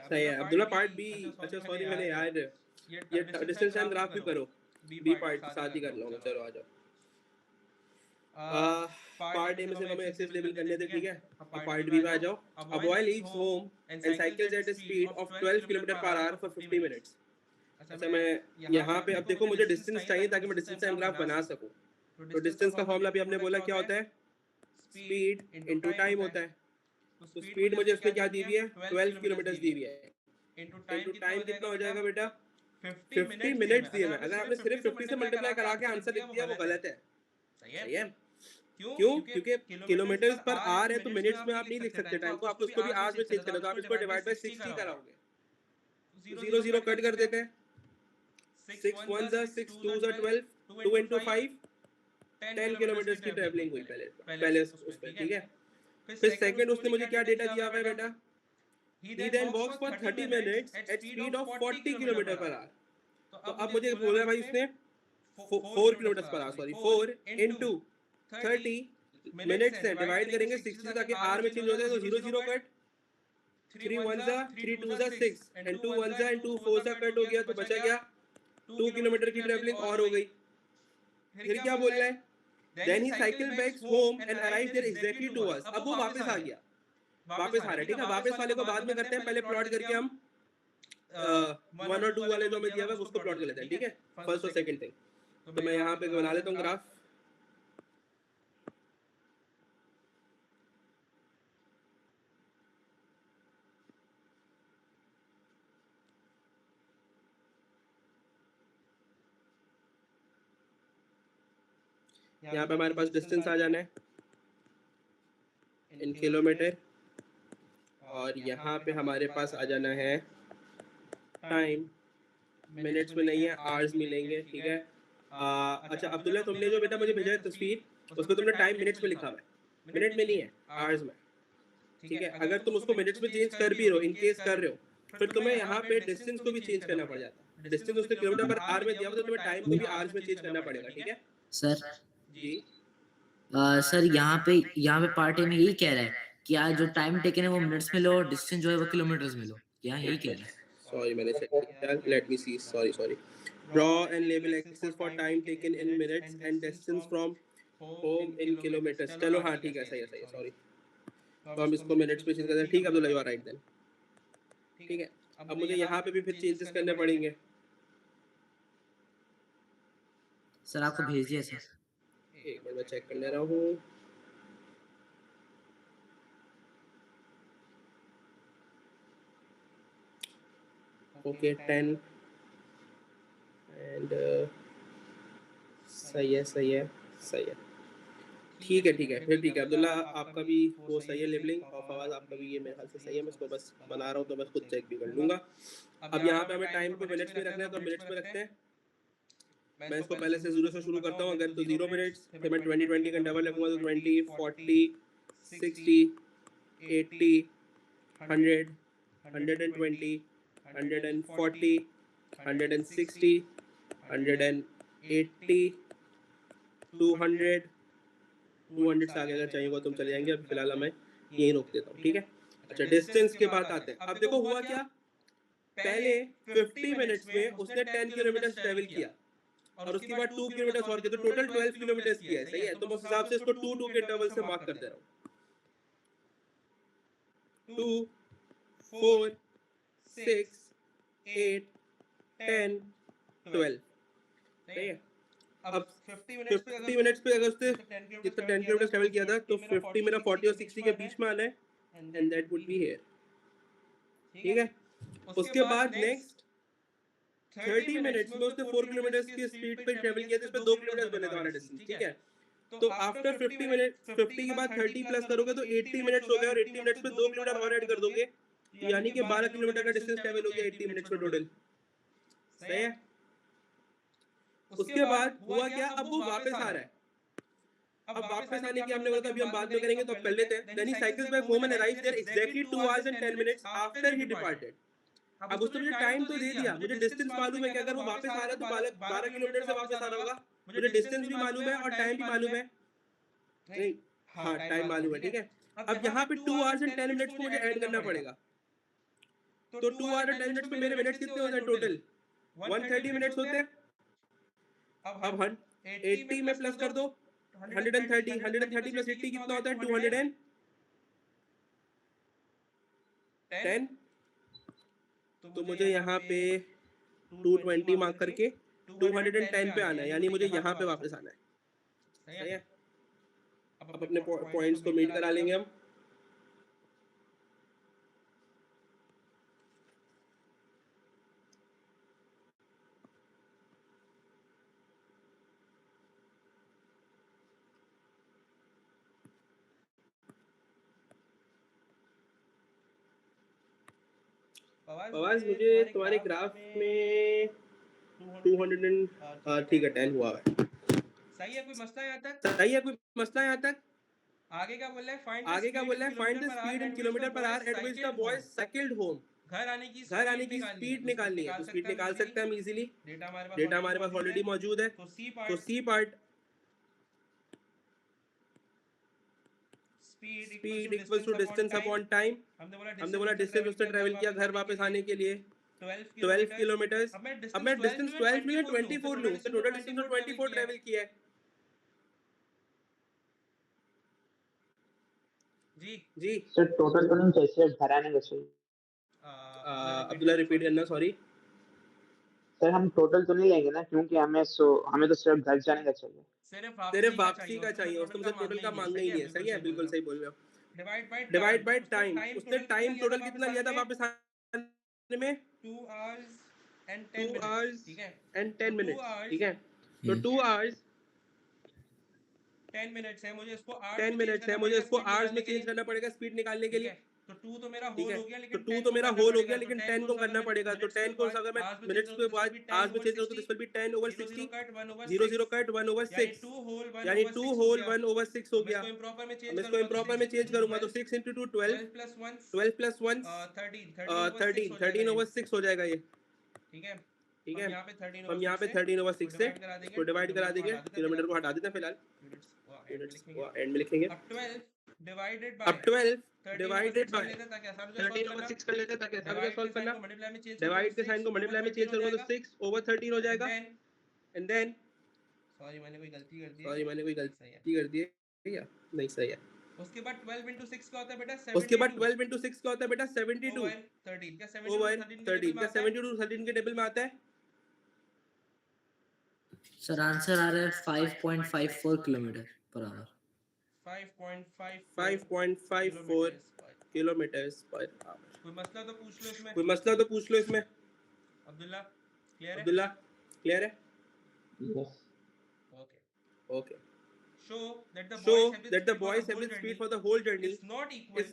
Speaker 2: सही है अब्दुल्ला। पार्ट बी, अच्छा सॉरी मैंने यार ये डिस्टेंस टाइम ग्राफ भी करो। बी पार्ट साथ ही कर लूँगा, चलो आ जाओ। पार्ट ए में सिर्फ हमें एक्सेस लेबल करने थे, ठीक है। अब पार्ट बी में आ जाओ। A boy leaves home and cycles at a speed of 12 km/h for 50 minutes. अच्छा, मैं यहाँ पे अब देखो मुझे डिस्टेंस चाहिए ताकि मैं डिस्टेंस टाइम ग्राफ बना सकूं। तो डिस्टेंस का फॉर्मूला भी हमने बोला क्या होता है, स्पीड इनटू टाइम होता है। तो स्पीड मुझे उसमें क्या दी हुई है, 12 किलोमीटर दी हुई है। इनटू टाइम कितना हो जाएगा बेटा, 50 मिनट्स दिए हैं। अगर आपने सिर्फ 50 से मल्टीप्लाई करा के आंसर लिख दिया वो गलत है। सही है, क्यों? क्योंकि किलोमीटर्स पर आर है तो मिनट्स में आप नहीं लिख सकते टाइम को, आपको उसको भी आवर्स में चेंज करना है। तो आप इसको डिवाइड बाय 60 कराओगे, 0 0 कट कर देते हैं। 6 1 जा 6 2 जा 12, 2 into 5 10 किलोमीटर की ट्रैवलिंग हुई पहले उस पे, ठीक है। फिर सेकंड उसने मुझे क्या डेटा दिया हुआ है बेटा, he then walks for 30 minutes at speed of 40 km/h। तो अब मुझे बोल रहा है भाई उसने 4 km/h, सॉरी 4 into 30 मिनट्स से डिवाइड करेंगे 60 से ताकि आर में चेंज हो जाए। तो 0 0 कट, 3 1 जा 3 2 जा 6 एंड 2 1 जा एंड 2 4 जा कट हो गया, तो बचा क्या 2 किलोमीटर की ट्रैवलिंग और हो गई। फिर क्या बोल रहा है, then he cycled back home and arrived there exactly 2 hours। अब वो वापस आ गया, वापस आ रहा है, ठीक है। वापस वाले को बाद में करते हैं, पहले प्लॉट करके हम 1 और 2 वाले जो हमें दिया हुआ है उसको प्लॉट कर लेते हैं, ठीक है, फर्स्ट और सेकंड थिंग। तो मैं यहाँ पे बना लेता हूँ ग्राफ। यहाँ पे हमारे पास डिस्टेंस आ जाना है इन किलोमीटर, और यहाँ पे हमारे पास आ जाना है टाइम, मिनट्स में नहीं है, आवर्स मिलेंगे, ठीक है। अच्छा अब्दुल्ला, तुमने जो बेटा मुझे भेजा है तस्वीर, उसमें तुमने टाइम मिनट्स में लिखा हुआ है, मिनट में नहीं है, आवर्स में, ठीक है। अगर तुम उसको मिनट्स में चेंज कर भी रहे हो, इन केस कर रहे हो, फिर तुम्हें यहाँ पे डिस्टेंस को भी चेंज करना पड़ जाता है। डिस्टेंस उसने किलोमीटर पर आवर में दिया हुआ, तो तुम्हें टाइम को भी आवर्स में चेंज करना पड़ेगा, ठीक है
Speaker 3: सर।
Speaker 2: जी।
Speaker 3: सर यहाँ पे पार्ट ए में यही कह रहा है कि आज जो टाइम टेकन है वो मिनट्स में लो और डिस्टेंस जो है वो किलोमीटर्स में लो, यहाँ यही कह रहा है।
Speaker 2: सॉरी मैंने चेक किया, let me see, sorry. Draw and label axis for time taken in minutes and distance from home in kilometers। चलो हाँ ठीक है, सही है, सॉरी। तो हम इसको मिनट्स में चेंज करते हैं, ठीक है Abdullah, you are right then, ठीक है। अब मुझे यहाँ पे भी फिर चेंजेस करने पड़ेंगे।
Speaker 3: सर आपको भेज दिया सर।
Speaker 2: एक मिनट मैं चेक कर ले रहा हूँ। ओके 10 एंड सही है, ठीक है फिर ठीक है अब्दुल्ला, आपका भी वो सही है लेबलिंग, और फवाद आपका भी ये मेरे ख्याल से सही है। मैं इसको बस बना रहा हूँ तो मैं खुद चेक भी कर लूँगा। अब यहाँ पे हमें टाइम को मिनट्स में रखना है, तो मिनट्स में रखते हैं। मैं इसको पहले से 0 से शुरू करता हूँ। अगर तो 0 मिनट्स, फिर मैं 20 का डबल रखूँगा तो 20 40 60 80 100 120 140 160 180 200 200 से आगे अगर चाहिए होगा तुम चले जाएंगे। अब फिलहाल मैं यहीं रोक देता हूँ, ठीक है। अच्छा डिस्टेंस की बात आते हैं। अब देखो हुआ क्या, पहले 50 मिनट्स में उसने 10 किलोमीटर ट्रेवल किया और उसके बाद 2 किलोमीटर और किया, तो टोटल 12 किलोमीटर किया है, सही है। तो मैं उस हिसाब से इसको 2 2 के इंटरवल से मार्क कर दे रहा हूँ, 2 4 6 8 10 12, सही है। अब 50 मिनट्स पे अगर उसने जितना 10 किलोमीटर ट्रैवल किया था, तो 50 में 40 और 60 के बीच में आना है, and that would be here, ठीक है। उसके बाद नेक्स्ट 30 मिनट्स में उसने 4 किलोमीटर की स्पीड पे ट्रैवल किया था, इस पे 2 किलोमीटर बने हमारा डिस्टेंस, ठीक है। तो आफ्टर 50 मिनट 50 के बाद 30 प्लस करोगे तो 80 मिनट्स हो गए, और 80 मिनट्स में 2 किलोमीटर और ऐड कर दोगे, यानी कि 12 किलोमीटर का डिस्टेंस ट्रैवल हो गया 80 मिनट्स में टोटल, सही है। उसके बाद हुआ क्या, अब वो वापस आ रहा है। अब वापस आने की हमने बोला था अभी हम बाद में करेंगे, तो अब कर लेते हैं। Then he cycles back home and arrives there exactly 2 hours and 10 minutes after he departed। अब उसने मुझे टाइम तो दे दिया, मुझे डिस्टेंस मालूम है कि अगर वो वापस आ रहा है तो 12 किलोमीटर से वापस आ रहा होगा। मुझे डिस्टेंस भी मालूम है और टाइम भी मालूम है, नहीं हाँ टाइम मालूम है, ठीक है। अब यहाँ पे 2 hours and 10 minutes को मुझे ऐड करना पड़ेगा। तो 2 hours and 10 minutes में मेरे मिनट्स कितने होते हैं टोटल, 130 मिनट्स होते हैं। अब 80 में प्लस कर दो 130 प्लस 80 कितना होता है? 210। तो मुझे यहाँ पे 220 मार्क करके 210 पे आना है, यानी मुझे यहाँ पे वापस आना है। सही है। अब अपने पॉइंट्स को मीट करा लेंगे हम। फवाज, मुझे तुम्हारे ग्राफ में 200 ठीक है 10 हुआ है।
Speaker 4: सही है, कोई मसला यहाँ तक?
Speaker 2: सही है, कोई मसला यहाँ तक?
Speaker 4: आगे क्या बोल रहा है? Find
Speaker 2: the speed in kilometre per our at which the boy cycled home.
Speaker 4: घर आने की
Speaker 2: स्पीड निकालनी है, तो स्पीड निकाल सकते हैं हम इजीली।
Speaker 4: डेटा हमारे पास
Speaker 2: ऑलरेडी मौजूद है।
Speaker 4: तो
Speaker 2: तो C part speed equals to distance upon time. हमने बोला डिस्टेंस उसने ट्रैवल किया घर वापस आने के लिए 12 किलोमीटर। अब मैं डिस्टेंस 12 नहीं है 24 लूं, तो टोटल डिस्टेंस तो 24 ट्रैवल किया है। जी
Speaker 1: सर टोटल तो नहीं चाहिए, सिर्फ घर आने का चाहिए।
Speaker 2: अब्दुल्ला रिपीट करना, सॉरी
Speaker 1: सर हम टोटल तो नहीं लेंगे ना, क्योंकि हमें तो सिर्फ घर जाने का चाहिए।
Speaker 2: सिर्फ वापसी का चाहिए, और तुमसे टोटल का मांगना ही नहीं है। सही है, बिल्कुल सही बोल रहे हो। Divide by time. उसने टाइम टोटल कितना लिया था वापस आने में? 2 hours and 10 minutes। ठीक है, तो 2 hours
Speaker 4: 10 मिनट्स है, मुझे इसको
Speaker 2: 10 मिनट्स है, मुझे इसको आवर्स में चेंज करना पड़ेगा स्पीड निकालने के लिए।
Speaker 4: तो 2 तो मेरा
Speaker 2: ठीक
Speaker 4: होल
Speaker 2: है,
Speaker 4: हो गया,
Speaker 2: तो
Speaker 4: लेकिन
Speaker 2: 2 तो मेरा होल हो गया, लेकिन 10 को करना पड़ेगा। तो 10 को अगर मैं मिनट्स के बाद आवर्स में चेंज करूं तो this will be 10 over 60। 0 cut 1 over 6, यानी 2 होल 1 ओवर 6 हो गया। मैं इसको इम्प्रॉपर में चेंज करूंगा तो 6 into 2 12 प्लस 1 13 ओवर 6 हो जाएगा ये। ठीक है, हम यहाँ पे 13 ओवर 6 से इसको डिवाइड करा देंगे। किलोमीटर को हटा देते हैं फिलहाल, मिनट्स को एंड में लिखेंगे। अब 12 डिवाइडेड बाय 13 ओवर 6 कर लेते हैं ताकि आसानी से सॉल्व करना। डिवाइड के साइन को मल्टीप्लाई में चेंज करूंगा तो 6 ओवर 13 हो जाएगा। एंड देन
Speaker 4: सॉरी मैंने कोई गलती कर दी
Speaker 2: है या नहीं? सही है।
Speaker 4: उसके बाद 12 into 6 का होता है बेटा 72।
Speaker 2: उसके बाद 12 into 6 का होता है बेटा 72
Speaker 4: ओवर 13 क्या 72
Speaker 2: ओवर 13 क्या
Speaker 4: 72
Speaker 2: 72 13 के टेबल में आता है?
Speaker 3: सर आंसर आ रहा है 5.54 kilometre per our.
Speaker 2: 5.54 kilometres per hour.
Speaker 4: कोई मसला तो पूछ लो इसमें। अब्दुल्ला क्लियर है?
Speaker 1: Yes.
Speaker 2: Okay.
Speaker 4: Show that
Speaker 2: Show that the boy's average speed for the whole journey is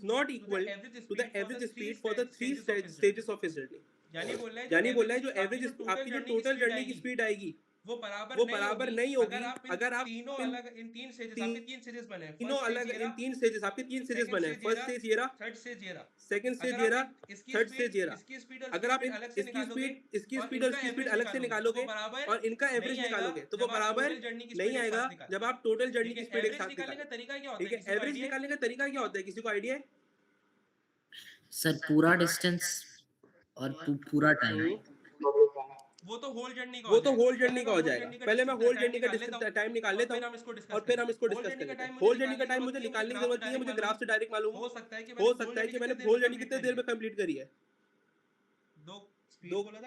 Speaker 2: not equal to the average speed for the 3 stages of his journey। यानी बोल रहा है जो एवरेज आपकी जो टोटल जर्नी की speed आएगी
Speaker 4: वो बराबर नहीं होगी अगर आप तीनों अलग इन तीन स्टेजेस बने।
Speaker 2: तीनों अलग इन 3 स्टेजेस, आपके 3 स्टेजेस बने। फर्स्ट स्टेज ये रहा,
Speaker 4: थर्ड स्टेज ये रहा,
Speaker 2: सेकंड स्टेज ये रहा, थर्ड स्टेज ये रहा।
Speaker 4: इसकी स्पीड
Speaker 2: अगर आप इसकी स्पीड और इसकी स्पीड अलग से निकालोगे और इनका एवरेज निकालोगे तो वो बराबर नहीं आएगा जब आप टोटल जर्नी की स्पीड एक साथ निकालोगे। ठीक है, एवरेज निकालने का तरीका क्या होता है, किसी को आइडिया है?
Speaker 3: सर पूरा डिस्टेंस और पूरा टाइम।
Speaker 4: वो तो होल जर्नी का
Speaker 2: हो जाएगा। पहले मैं होल जर्नी का डिस्टेंस टाइम निकाल लेता हूं और फिर हम इसको डिस्कस करेंगे। होल जर्नी का टाइम मुझे निकालने की जरूरत नहीं है, मुझे ग्राफ से डायरेक्ट मालूम
Speaker 4: हो सकता है कि
Speaker 2: मैंने होल जर्नी कितने देर में कंप्लीट करी है।
Speaker 4: दो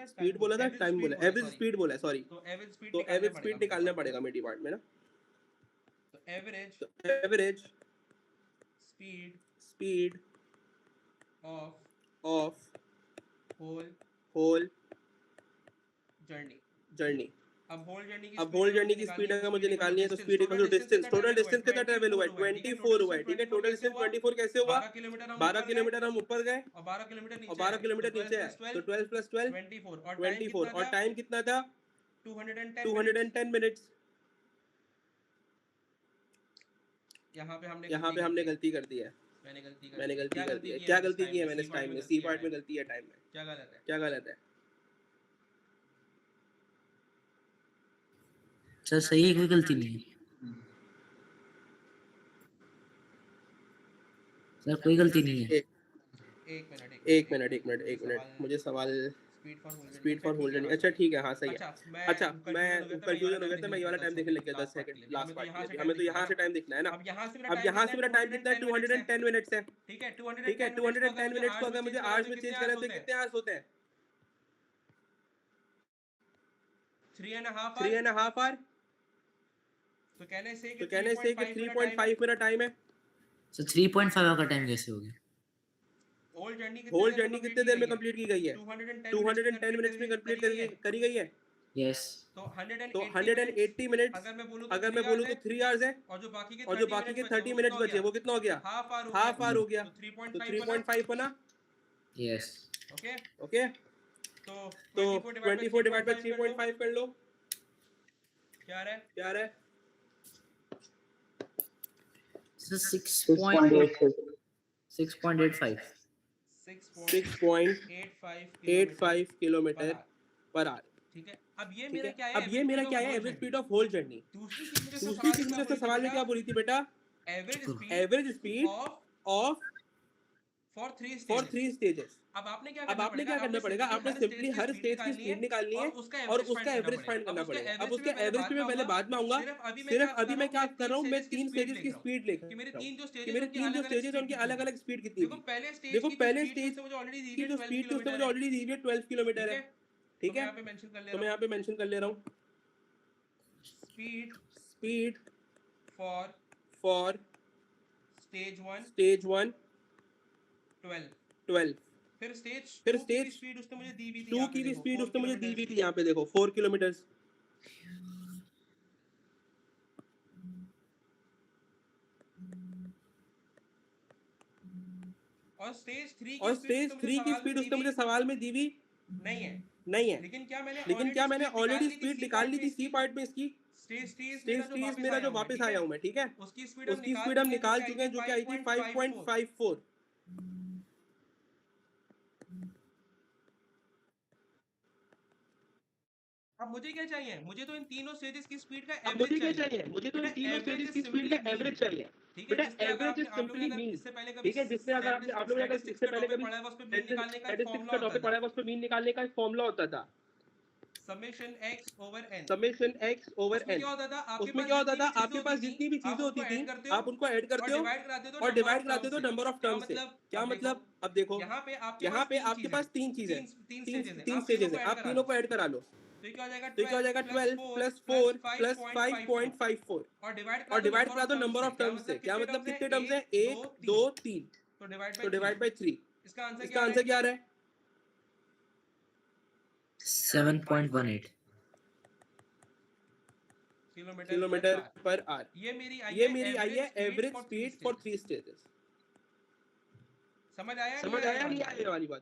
Speaker 2: स्पीड बोला था, टाइम बोला, एवरेज स्पीड बोला है, सॉरी। तो एवरेज स्पीड निकालना पड़ेगा मेरी पार्ट में ना।
Speaker 4: तो
Speaker 2: average speed of whole journey. अब होल जर्नी की स्पीड अगर मुझे निकालनी है तो speed equal to distance. Total distance कितना ट्रैवल हुआ है? 24 हुआ है। ठीक है, टोटल डिस्टेंस 24 कैसे हुआ? 12 किलोमीटर हम ऊपर गए और 12 किलोमीटर नीचे आए, तो 12 प्लस 12 24 और टाइम कितना था? 210 मिनट्स। यहाँ पे हमने गलती कर दी है। मैंने गलती कर दी है। क्या गलती की है मैंने इस टाइम में? सी पार्ट में गलती है, टाइम में क्या गलत है?
Speaker 3: सर सही है, कोई गलती नहीं है सर, कोई गलती नहीं है।
Speaker 2: एक मिनट मुझे सवाल स्पीड फॉर होल जर्नी, अच्छा ठीक है, हाँ सही है। अच्छा मैं
Speaker 4: कंफ्यूजन
Speaker 2: कंफ्यूजन हो गया था, मैं ये वाला टाइम देखने लग गया 10 सेकंड लास्ट पार्ट के लिए। हमें तो यहाँ से टाइम देखना है ना।
Speaker 4: अब यहाँ से
Speaker 2: मेरा टाइम कितना है, 210 मिनट्स है।
Speaker 4: ठीक है,
Speaker 2: ठीक है, 210 मिनट्स को अगर मुझे आवर्स में चेंज करना है तो कितने आवर्स होते हैं?
Speaker 4: 3.5
Speaker 2: 3.5 आवर।
Speaker 4: तो कहने से
Speaker 2: तो कहने से कि 3.5 मेरा टाइम है।
Speaker 3: सर 3.5 आवर का टाइम कैसे हो गया?
Speaker 2: होल जर्नी कितने देर में कंप्लीट की गई है? 210 मिनट्स में कंप्लीट करी गई है।
Speaker 3: यस।
Speaker 2: तो 180 मिनट्स अगर मैं बोलूँ तो 3 आवर्स है, और जो बाकी के 30 मिनट्स बचे वो कितना हो गया? हाफ आवर हो गया। तो 3.5 बना।
Speaker 3: यस।
Speaker 2: ओके, तो 24 डिवाइड बाय 3.5 कर लो, क्या आ रहा है?
Speaker 3: Sir
Speaker 1: 6.86
Speaker 3: 6.85
Speaker 2: 6.85 kilometre per our.
Speaker 4: ठीक है, अब ये
Speaker 2: ठीक
Speaker 4: मेरा
Speaker 2: है,
Speaker 4: क्या है,
Speaker 2: अब ये मेरा क्या है, average speed of whole journey.
Speaker 4: दूसरी
Speaker 2: दूसरी चीज मुझे सवाल में क्या बोली थी बेटा? Average speed of
Speaker 4: for 3
Speaker 2: stages.
Speaker 4: अब आपने क्या
Speaker 2: करना पड़ेगा? आपने सिंपली हर स्टेज की स्पीड निकालनी है और उसका एवरेज फाइंड करना पड़ेगा। अब उसके एवरेज पे मैं पहले बाद में आऊंगा। सिर्फ अभी मैं क्या कर रहा हूँ, मैं 3 स्टेजेस की स्पीड लेकर
Speaker 4: कि मेरे तीन जो
Speaker 2: स्टेजेस उनकी अलग अलग स्पीड कितनी
Speaker 4: देखो
Speaker 2: थी।
Speaker 4: पहले स्टेज
Speaker 2: देखो पहले
Speaker 4: स्टेज
Speaker 2: स्टेज
Speaker 4: मुझे ऑलरेडी दी
Speaker 2: की जो स्पीड थी उसने मुझे ऑलरेडी दी हुई है 12 किलोमीटर है। ठीक है, तो मैं यहाँ पे मेंशन कर ले रहा हूँ स्पीड फॉर
Speaker 4: स्टेज 1
Speaker 2: 12।
Speaker 4: फिर स्टेज
Speaker 2: स्टेज
Speaker 4: उसने मुझे दी हुई थी
Speaker 2: 2 की भी स्पीड उसने मुझे दी हुई थी, यहाँ पे देखो 4 किलोमीटर।
Speaker 4: और स्टेज 3
Speaker 2: की स्पीड उसने मुझे सवाल में दी हुई नहीं है।
Speaker 4: लेकिन क्या मैंने
Speaker 2: ऑलरेडी स्पीड निकाल ली थी सी पार्ट में इसकी।
Speaker 4: स्टेज
Speaker 2: स्टेज मेरा जो वापस आया हूँ मैं, ठीक है,
Speaker 4: उसकी
Speaker 2: उसकी स्पीड हम निकाल चुके हैं जो कि आई थी 5.54।
Speaker 4: अब मुझे क्या चाहिए, मुझे तो इन तीनों स्टेजेस की स्पीड का
Speaker 2: अब मुझे
Speaker 4: एवरेज
Speaker 2: क्या चाहिए? मुझे तो इन तीनों स्टेजेस की स्पीड का एवरेज चाहिए। बेटा एवरेज इज सिंपली मीन। ठीक है, जिससे अगर आप लोगों ने अगर इससे पहले कभी स्टैटिस्टिक्स का टॉपिक पढ़ा है, उस पे मीन निकालने का एक फॉर्मूला होता था,
Speaker 4: समेशन x ओवर n।
Speaker 2: उसमें क्या होता था, आपके पास जितनी भी चीजें होती थी आप उनको ऐड करते हो और डिवाइड कराते हो नंबर ऑफ टर्म से। क्या मतलब? अब देखो यहाँ पे आपके पास तीन चीजें, तीन स्टेजेस है, आप तीनों को ऐड करा लो।
Speaker 4: तो क्या
Speaker 2: हो जाएगा 12 प्लस 4 प्लस 5.54 और डिवाइड करा दो नंबर ऑफ टर्म्स से। क्या मतलब कितने टर्म्स हैं? 1 2 3, तो डिवाइड बाय 3। इसका आंसर क्या आ रहा है?
Speaker 3: 7.18
Speaker 2: किलोमीटर पर आवर। ये मेरी आई है एवरेज स्पीड फॉर 3 स्टेजेस।
Speaker 4: समझ आया
Speaker 2: नहीं आया ये वाली बात?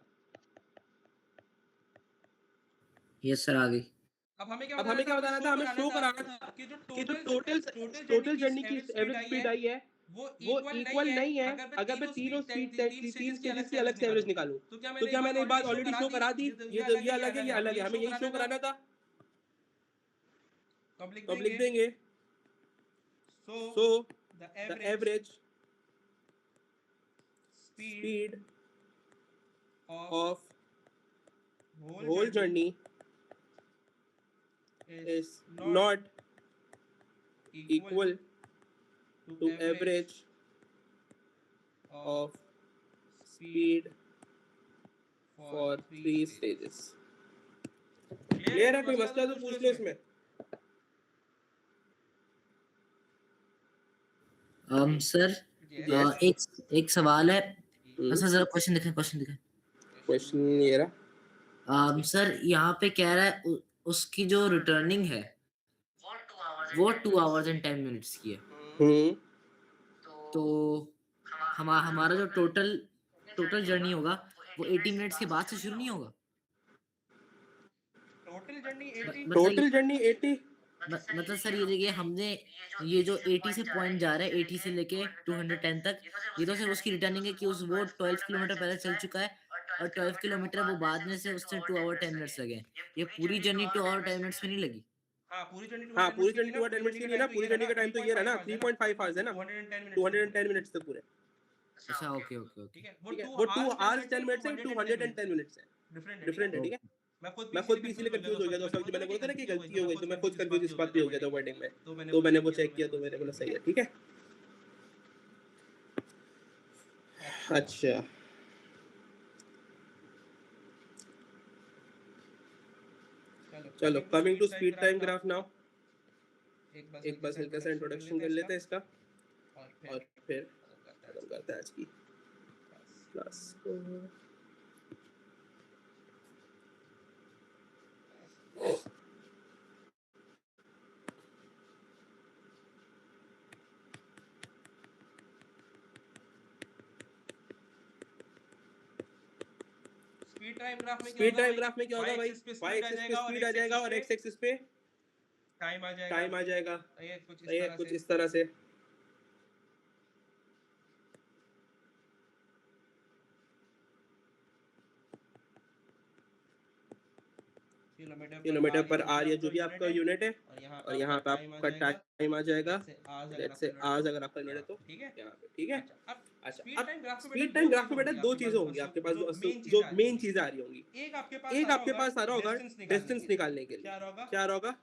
Speaker 3: यस सर, आ गई।
Speaker 4: अब हमें क्या बताना था? हमें शो कराना था कि जो टोटल जर्नी की
Speaker 2: एवरेज स्पीड आई है
Speaker 4: वो
Speaker 2: वो इक्वल नहीं है। अगर मैं तीनों स्पीड तीन स्टेजेस की अलग से एवरेज निकालूं तो क्या मैंने एक बात ऑलरेडी शो करा दी? ये अलग है, ये अलग है, हमें यही शो कराना था।
Speaker 4: तो अब
Speaker 2: तो अब लिख देंगे so the average speed of whole journey is not equal to average of speed for 3 stages। Clear है? कोई मसला तो पूछ लो इसमें।
Speaker 3: सर एक सवाल है। सर जरा क्वेश्चन दिखाएं।
Speaker 2: क्वेश्चन ये रहा।
Speaker 3: सर यहाँ पे कह रहा है उसकी जो रिटर्निंग है वो 2 आवर्स एंड 10 मिनट्स की है। तो हमारा जो टोटल जर्नी होगा वो 80 मिनट्स के बाद से शुरू नहीं होगा?
Speaker 2: टोटल जर्नी 80
Speaker 3: मतलब सर ये देखिए, हमने ये जो 80 से पॉइंट जा रहा है, 80 से लेके 210 तक, ये तो सिर्फ उसकी रिटर्निंग है कि वो 12 किलोमीटर पहले चल चुका है और 12 किलोमीटर वो बाद में से उससे 2 आवर 10 मिनट्स लगे। ये पूरी जर्नी 2 आवर 10 मिनट्स में नहीं लगी।
Speaker 2: हाँ, पूरी जर्नी 2 आवर 10 मिनट्स की नहीं ना। पूरी जर्नी का टाइम तो ये रहा ना, 3.5 आवर्स है ना, 210 मिनट्स थे पूरे।
Speaker 3: अच्छा, ओके।
Speaker 2: ठीक है, वो 2 आवर्स 10 मिनट्स है, 210 मिनट्स है, डिफरेंट है। ठीक है,
Speaker 4: मैं
Speaker 2: मैं खुद भी इसीलिए कंफ्यूज हो गया दोस्तों, मैंने बोला था ना कि गलती हो गई, तो मैं खुद कंफ्यूज इस बात पे हो गया था वर्डिंग में, तो मैंने वो चेक किया तो मैंने बोला सही है, ठीक है। अच्छा चलो coming to speed time graph now, एक बार हल्का सा इंट्रोडक्शन कर लेते हैं इसका और फिर खत्म करते हैं आज की क्लास को।
Speaker 4: स्पीड टाइम ग्राफ में
Speaker 2: स्पीड टाइम ग्राफ में क्या होगा भाई, y एक्सिस पे स्पीड आ जाएगा और x एक्सिस पे
Speaker 4: टाइम आ
Speaker 2: टाइम आ जाएगा,
Speaker 4: ये
Speaker 2: कुछ इस तरह से। किलोमीटर पर आर या जो भी आपका यूनिट है, और यहाँ पे आपका टाइम आ जाएगा, लेट्स से आवर्स अगर आपका यूनिट है तो यहाँ पे, ठीक है। अच्छा अब स्पीड टाइम ग्राफ में बेटा दो चीजें होंगी आपके पास, जो मेन चीजें आ रही होंगी। एक आपके पास आ रहा होगा डिस्टेंस निकालने के लिए, क्या होगा,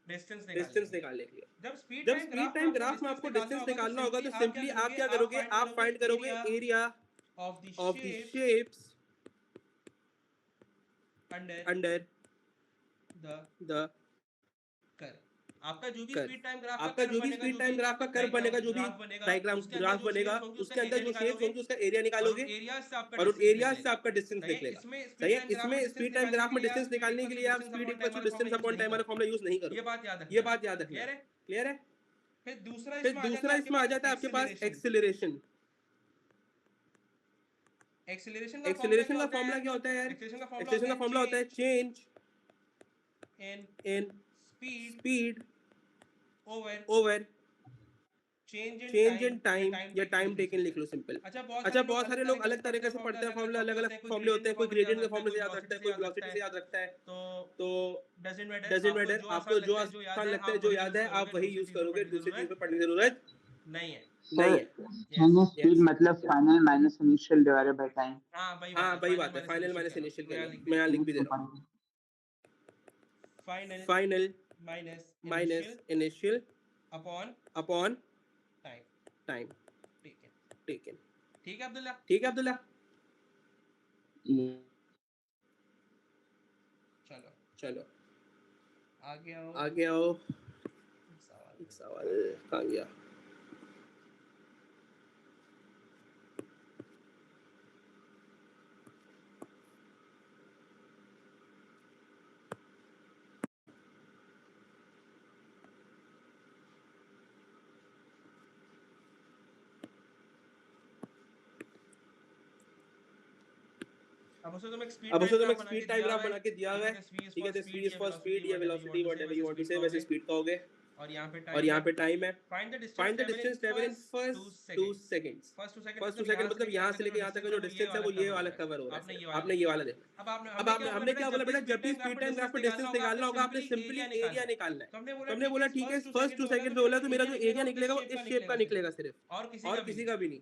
Speaker 2: डिस्टेंस निकालने के लिए। जब स्पीड टाइम ग्राफ में आपको डिस्टेंस निकालना होगा तो सिंपली आप क्या करोगे, आप फाइंड करोगे area of the shapes under the
Speaker 4: आपका जो भी
Speaker 2: कर्व,
Speaker 4: स्पीड टाइम ग्राफ
Speaker 2: आपका जो भी स्पीड टाइम ग्राफ का कर्व बनेगा, जो भी डायग्राम ग्राफ बनेगा, उसके अंदर जो शेप्स होंगी उसका एरिया निकालोगे और उन एरिया से आपका डिस्टेंस निकलेगा, सही है। इसमें स्पीड टाइम ग्राफ में डिस्टेंस निकालने के लिए आप speed equal to distance upon time वाला फॉर्मूला यूज नहीं करोगे, ये बात याद रखना, क्लियर है।
Speaker 4: फिर
Speaker 2: दूसरा इसमें आ जाता है आपके पास एक्सेलरेशन। एक्सेलरेशन का फॉर्मूला क्या होता है यार, एक्सेलरेशन का फॉर्मूला होता है change in speed over change in time, या टाइम टेकन लिख लो सिंपल। अच्छा बहुत सारे लोग अलग तरीके से पढ़ते हैं फॉर्मूला, अलग अलग फॉर्मूले होते हैं, कोई ग्रेडियंट के फॉर्मूले से याद रखता है, कोई वेलोसिटी से याद रखता है, तो डजंट मैटर, आपको जो आसान लगता है, जो याद है आप वही यूज करोगे, दूसरी चीज पे पढ़ने की जरूरत
Speaker 4: नहीं है।
Speaker 1: मैंने स्पीड मतलब final minus initial divided by time.
Speaker 2: हाँ वही बात है, फाइनल माइनस इनिशियल के लिए मैं यहाँ लिख भी दे रहा हूँ, final minus initial upon time taken.
Speaker 4: ठीक है अब्दुल्ला,
Speaker 2: ठीक है अब्दुल्ला, चलो आगे आओ। एक सवाल कहाँ गया,
Speaker 4: अब उसे तुम्हें
Speaker 2: स्पीड टाइम ग्राफ बना के दिया हुआ है, ठीक है। तो v इज फॉर स्पीड या velocity whatever you want to say, वैसे स्पीड कहोगे, और यहाँ पे टाइम है। Find the distance travel in first 2 seconds. First 2 second मतलब यहाँ से लेके यहाँ तक का जो डिस्टेंस है वो ये वाला कवर हो रहा है, आपने ये वाला देखा। अब हमने क्या बोला बेटा, जब भी स्पीड टाइम ग्राफ में डिस्टेंस निकालना होगा आपने सिंपली एरिया निकालना है। तो हमने बोला ठीक है, फर्स्ट 2 सेकंड में बोला तो मेरा जो एरिया निकलेगा वो इस शेप का निकलेगा सिर्फ, और किसी का भी नहीं।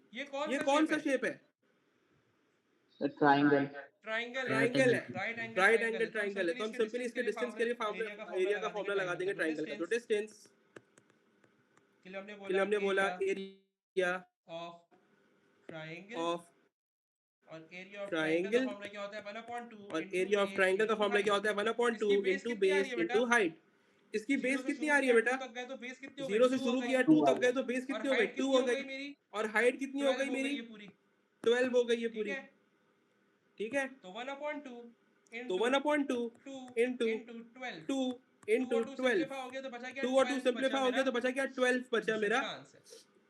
Speaker 2: ये कौन सा शेप है,
Speaker 1: ट्रायंगल
Speaker 2: ट्रायंगल है, राइट एंगल ट्रायंगल है। तो हम सिंपली इसके डिस्टेंस के लिए एरिया का फॉर्मूला लगा देंगे ट्रायंगल का। तो डिस्टेंस के लिए हमने बोला एरिया ऑफ ट्रायंगल, और एरिया ऑफ ट्रायंगल का फॉर्मूला क्या होता है 1/2 इनटू बेस इनटू हाइट। इसकी बेस कितनी आ रही है बेटा, 0 से शुरू किया 2 तक गए तो बेस कितनी हो गई, 2 हो गई, और हाइट कितनी हो गई मेरी 12 हो गई ये पूरी, ठीक है। तो 1/2 इनटू 2 इनटू 12, 2 और 2 सिंपलीफाई हो गया तो बचा क्या 12 बचा मेरा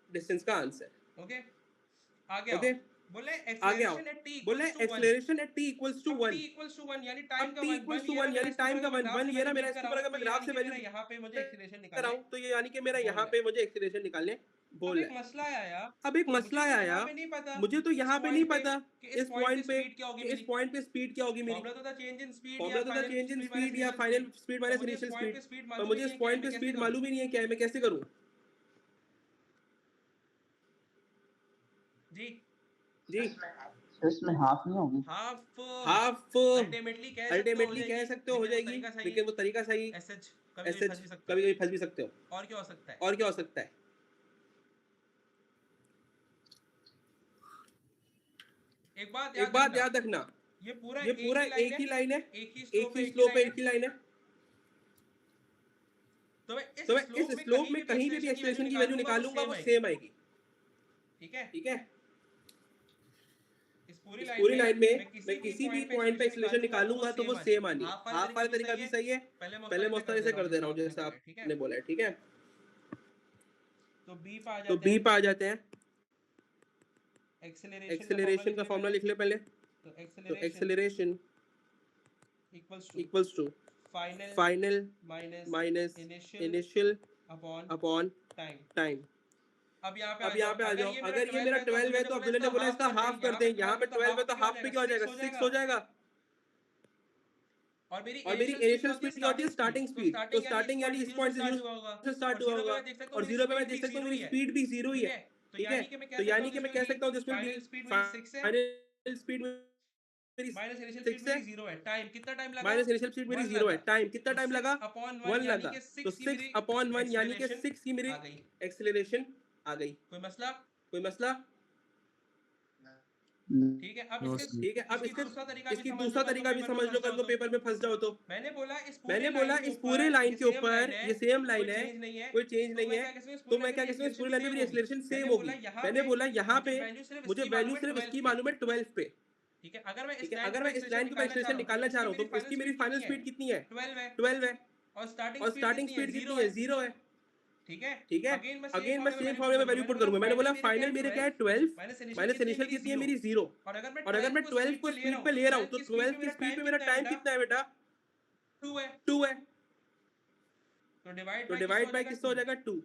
Speaker 2: डिस्टेंस का आंसर। ओके आगे आओ, बोले acceleration at t equals to 1,
Speaker 4: यानी
Speaker 2: अब t इक्वल्स टू 1 यानी टाइम का 1 ये ना मेरा, इसके ऊपर अगर मैं ग्राफ से वैल्यू
Speaker 4: यहाँ पे मुझे एक्सेलरेशन
Speaker 2: कराऊं तो ये यानी कि मेरा यहाँ पे मुझे एक्सेलरेशन निकालने बोल रहा है।
Speaker 4: मसला आया,
Speaker 2: अब एक मसला आया, मुझे तो यहाँ पे नहीं पता इस पॉइंट पे स्पीड क्या होगी मेरी,
Speaker 4: फॉर्मूला तो था चेंज इन
Speaker 2: स्पीड या final speed minus initial speed, पर मुझे इस पॉइंट पे स्पीड मालूम ही नहीं है क्या है, मैं कैसे करूं। जी
Speaker 1: तो इसमें हाफ नहीं होगी?
Speaker 4: हाफ
Speaker 2: हाफ
Speaker 4: अल्टीमेटली
Speaker 2: अल्टीमेटली कह सकते हो जाएगी, लेकिन वो तरीका सही
Speaker 4: एसएच कभी
Speaker 2: ऐसे
Speaker 4: फंस भी सकता
Speaker 2: कभी
Speaker 4: है।
Speaker 2: कभी फंस भी सकते हो।
Speaker 4: और क्या हो सकता है?
Speaker 2: और क्या हो सकता है?
Speaker 4: एक बात
Speaker 2: एक बात याद रखना,
Speaker 4: ये पूरा
Speaker 2: ये पूरा एक ही लाइन है,
Speaker 4: एक ही
Speaker 2: एक ही स्लोप पे एक ही लाइन है।
Speaker 4: तो मैं
Speaker 2: तो मैं इस स्लोप में कहीं भी एक्सेलरेशन की वैल्यू निकालूंगा वो सेम आएगी।
Speaker 4: ठीक है?
Speaker 2: ठीक है,
Speaker 4: इस
Speaker 2: इस पूरी लाइन में मैं किसी भी पॉइंट पे एक्सेलरेशन निकालूंगा तो वो सेम आनी। हाफ वाला तरीका भी सही है, पहले मैं उस तरह से कर दे रहा हूँ जैसा आपने बोला है। ठीक है,
Speaker 4: तो बी पे आ
Speaker 2: तो
Speaker 4: जाते
Speaker 2: बी
Speaker 4: हैं।
Speaker 2: पे आ जाते हैं।
Speaker 4: एक्सेलरेशन
Speaker 2: का फॉर्मूला लिख ले पहले।
Speaker 4: तो
Speaker 2: तो acceleration
Speaker 4: equals
Speaker 2: equals to final
Speaker 4: minus
Speaker 2: minus
Speaker 4: initial
Speaker 2: initial
Speaker 4: upon
Speaker 2: upon
Speaker 4: time.
Speaker 2: Time.
Speaker 4: अब यहाँ
Speaker 2: अब यहाँ पे आ जाओ, अगर ये मेरा 12 है तो अब्दुल्ला ने बोला इसका हाफ कर दें। यहाँ पे 12 है तो हाफ पे क्या हो जाएगा? 6 हो जाएगा।
Speaker 4: और मेरी
Speaker 2: और मेरी इनिशियल स्पीड क्या होती है? Starting speed. तो स्टार्टिंग यानी इस पॉइंट से 0 से स्टार्ट हुआ होगा, और 0 पे मैं देख सकता हूँ मेरी स्पीड भी 0 ही है। ठीक है, तो यानी कि मैं कह सकता हूँ जिसमें भी फाइनल स्पीड मेरी
Speaker 4: माइनस इनिशियल
Speaker 2: 6
Speaker 4: स्पीड
Speaker 2: है,
Speaker 4: मेरी 0 है। टाइम कितना टाइम लगा?
Speaker 2: माइनस इनिशियल स्पीड मेरी 0 है। टाइम कितना टाइम लगा? 1 लगा। तो 6 अपॉन 1 यानी कि 6 की मेरी
Speaker 4: आ गई।
Speaker 2: एक्सेलरेशन आ गई।
Speaker 4: कोई मसला?
Speaker 2: कोई मसला?
Speaker 4: ठीक है, अब
Speaker 3: No,
Speaker 4: इसके
Speaker 3: sir.
Speaker 2: ठीक है, अब
Speaker 4: इसकी दूसरा तरीका
Speaker 2: इसकी दूसरा तरीका भी समझ लो, कल को पेपर में फंस जाओ तो।
Speaker 4: मैंने बोला इस
Speaker 2: पूरे लाइन के ऊपर ये सेम लाइन है,
Speaker 4: चेंज नहीं है,
Speaker 2: कोई चेंज नहीं है, तो मैं क्या कहता हूँ इस पूरी लाइन में मेरी एक्सेलरेशन सेम होगी। मैंने बोला यहाँ पे मुझे वैल्यू सिर्फ इसकी मालूम है 12 पे।
Speaker 4: ठीक है, अगर मैं
Speaker 2: ठीक है, अगर मैं इस लाइन के ऊपर एक्सेलरेशन निकालना चाह रहा हूँ तो इसकी मेरी फाइनल स्पीड कितनी है?
Speaker 4: 12
Speaker 2: 12 है।
Speaker 4: और
Speaker 2: और स्टार्टिंग स्पीड कितनी है? 0 है।
Speaker 4: ठीक है,
Speaker 2: ठीक है,
Speaker 4: अगेन मैं सेम
Speaker 2: फॉर्मूले में वैल्यू पुट करूंगा। मैंने बोला फाइनल मेरे क्या है? 12
Speaker 4: माइनस
Speaker 2: माइनस इनिशियल कितनी है मेरी? 0।
Speaker 4: और
Speaker 2: और अगर मैं 12 को स्पीड पे ले रहा हूँ तो 12 की स्पीड पे मेरा टाइम कितना है बेटा?
Speaker 4: 2 है।
Speaker 2: 2 है।
Speaker 4: तो डिवाइड
Speaker 2: तो डिवाइड बाय किससे हो जाएगा? 2।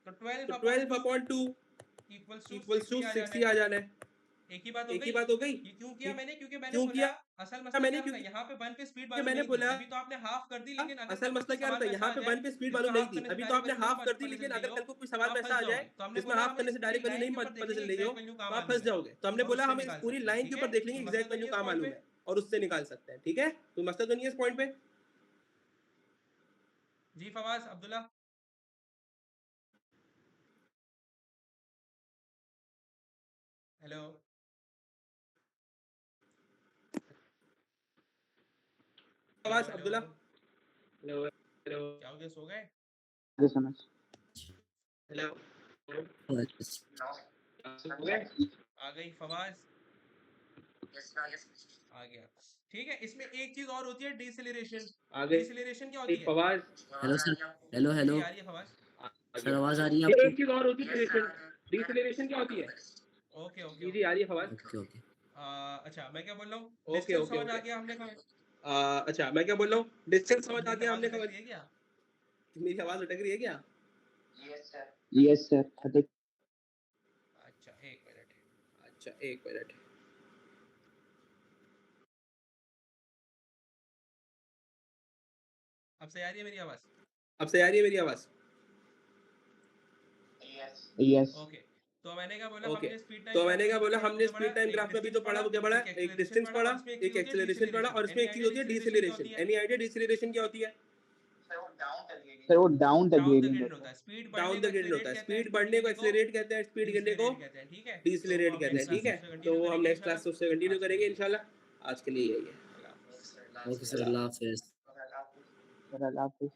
Speaker 4: तो
Speaker 2: तो
Speaker 4: 12
Speaker 2: 12 अपॉन 2 इक्वल्स टू 6 ही आ जाना है।
Speaker 4: एक ही बात हो गई। ये क्यों किया मैंने? क्योंकि मैंने
Speaker 2: क्यों
Speaker 4: बोला
Speaker 2: किया?
Speaker 4: असल मसला
Speaker 2: मैंने
Speaker 4: क्या था?
Speaker 2: क्योंकि
Speaker 4: यहाँ पे 1 पे स्पीड
Speaker 2: मैंने
Speaker 4: मालूम नहीं थी।
Speaker 2: बोला
Speaker 4: अभी तो आपने हाफ कर दी, लेकिन अगर
Speaker 2: असल
Speaker 4: कल को
Speaker 2: मसला क्या
Speaker 4: सवाल
Speaker 2: था?
Speaker 4: में
Speaker 2: यहाँ
Speaker 4: ऐसा
Speaker 2: पे
Speaker 4: आ
Speaker 2: 1 पे स्पीड
Speaker 4: जाए,
Speaker 2: मालूम नहीं थी।
Speaker 4: जिसमें
Speaker 2: अभी तो आपने हाफ कर दी, लेकिन अगर कल को कोई सवाल में ऐसा आ जाए जिसमें हाफ करने से डायरेक्ट वैल्यू नहीं पता चल रही हो तो आप फंस जाओगे। तो हमने बोला हम इस पूरी लाइन के ऊपर देख लेंगे एग्जैक्ट वैल्यू कहाँ मालूम है और उससे निकाल सकते हैं। ठीक है, कोई मसला तो नहीं है इस पॉइंट पे?
Speaker 4: जी फवाज अब्दुल्ला, हेलो
Speaker 2: आवाज अब्दुल्ला,
Speaker 4: हेलो हेलो, क्या हो गया? सो गए?
Speaker 1: ये समझ।
Speaker 4: Hello,
Speaker 3: Yes.
Speaker 4: आ गई फवाज? आ गया। ठीक है, इसमें एक चीज और होती है, डिसेलेरेशन।
Speaker 2: आ गई
Speaker 4: डिसेलेरेशन क्या होती है?
Speaker 2: Fawaz.
Speaker 3: Hello sir, hello hello
Speaker 4: जी आ रही है फवाज।
Speaker 3: सर, आवाज आ रही है आपको?
Speaker 2: एक चीज और होती है, डिसेलेरेशन क्या होती है?
Speaker 4: ओके ओके
Speaker 2: जी जी आ रही है फवाज।
Speaker 3: Okay okay.
Speaker 4: अच्छा, मैं क्या बोल रहा हूँ?
Speaker 2: ओके,
Speaker 4: डिस्टेंस
Speaker 2: ओके,
Speaker 4: समझ आ
Speaker 2: ओके।
Speaker 4: गया हमने कहा?
Speaker 2: अच्छा, मैं क्या बोल रहा हूँ? डिस्टेंस समझ आ गया हमने
Speaker 4: समझ
Speaker 2: कहा।
Speaker 4: क्या?
Speaker 2: मेरी आवाज अटक रही है क्या?
Speaker 1: Yes sir.
Speaker 4: अच्छा एक मिनट,
Speaker 2: अच्छा, एक मिनट।
Speaker 4: अब सही आ रही है मेरी आवाज?
Speaker 2: अब सही आ रही है मेरी आवाज?
Speaker 1: यस।
Speaker 4: ओके, तो मैंने क्या बोला?
Speaker 2: ओके,
Speaker 4: हमने स्पीड
Speaker 2: तो
Speaker 4: टाइम
Speaker 2: मैंने क्या बोला? हमने स्पीड टाइम ग्राफ में अभी तो पढ़ा, वो क्या पढ़ा? एक डिस्टेंस पढ़ा, एक एक्सेलरेशन पढ़ा, और इसमें एक चीज होती है डिसेलेरेशन। एनी आइडिया डिसेलेरेशन क्या होती है?
Speaker 1: सर वो down the
Speaker 4: down the
Speaker 1: gradient
Speaker 4: gradient
Speaker 1: होता
Speaker 4: होता
Speaker 1: है।
Speaker 4: है। स्पीड
Speaker 2: डाउन द ग्रेडियंट होता है। स्पीड बढ़ने को एक्सेलरेट कहते हैं, स्पीड गिरने को
Speaker 4: कहते हैं। ठीक है,
Speaker 2: डिसेलेरेट कहते हैं। ठीक है, तो हम नेक्स्ट क्लास से उससे कंटिन्यू करेंगे इंशाल्लाह। आज के लिए यही है।
Speaker 3: ओके सर, अल्लाह हाफिज।
Speaker 1: सर अल्लाह हाफिज़।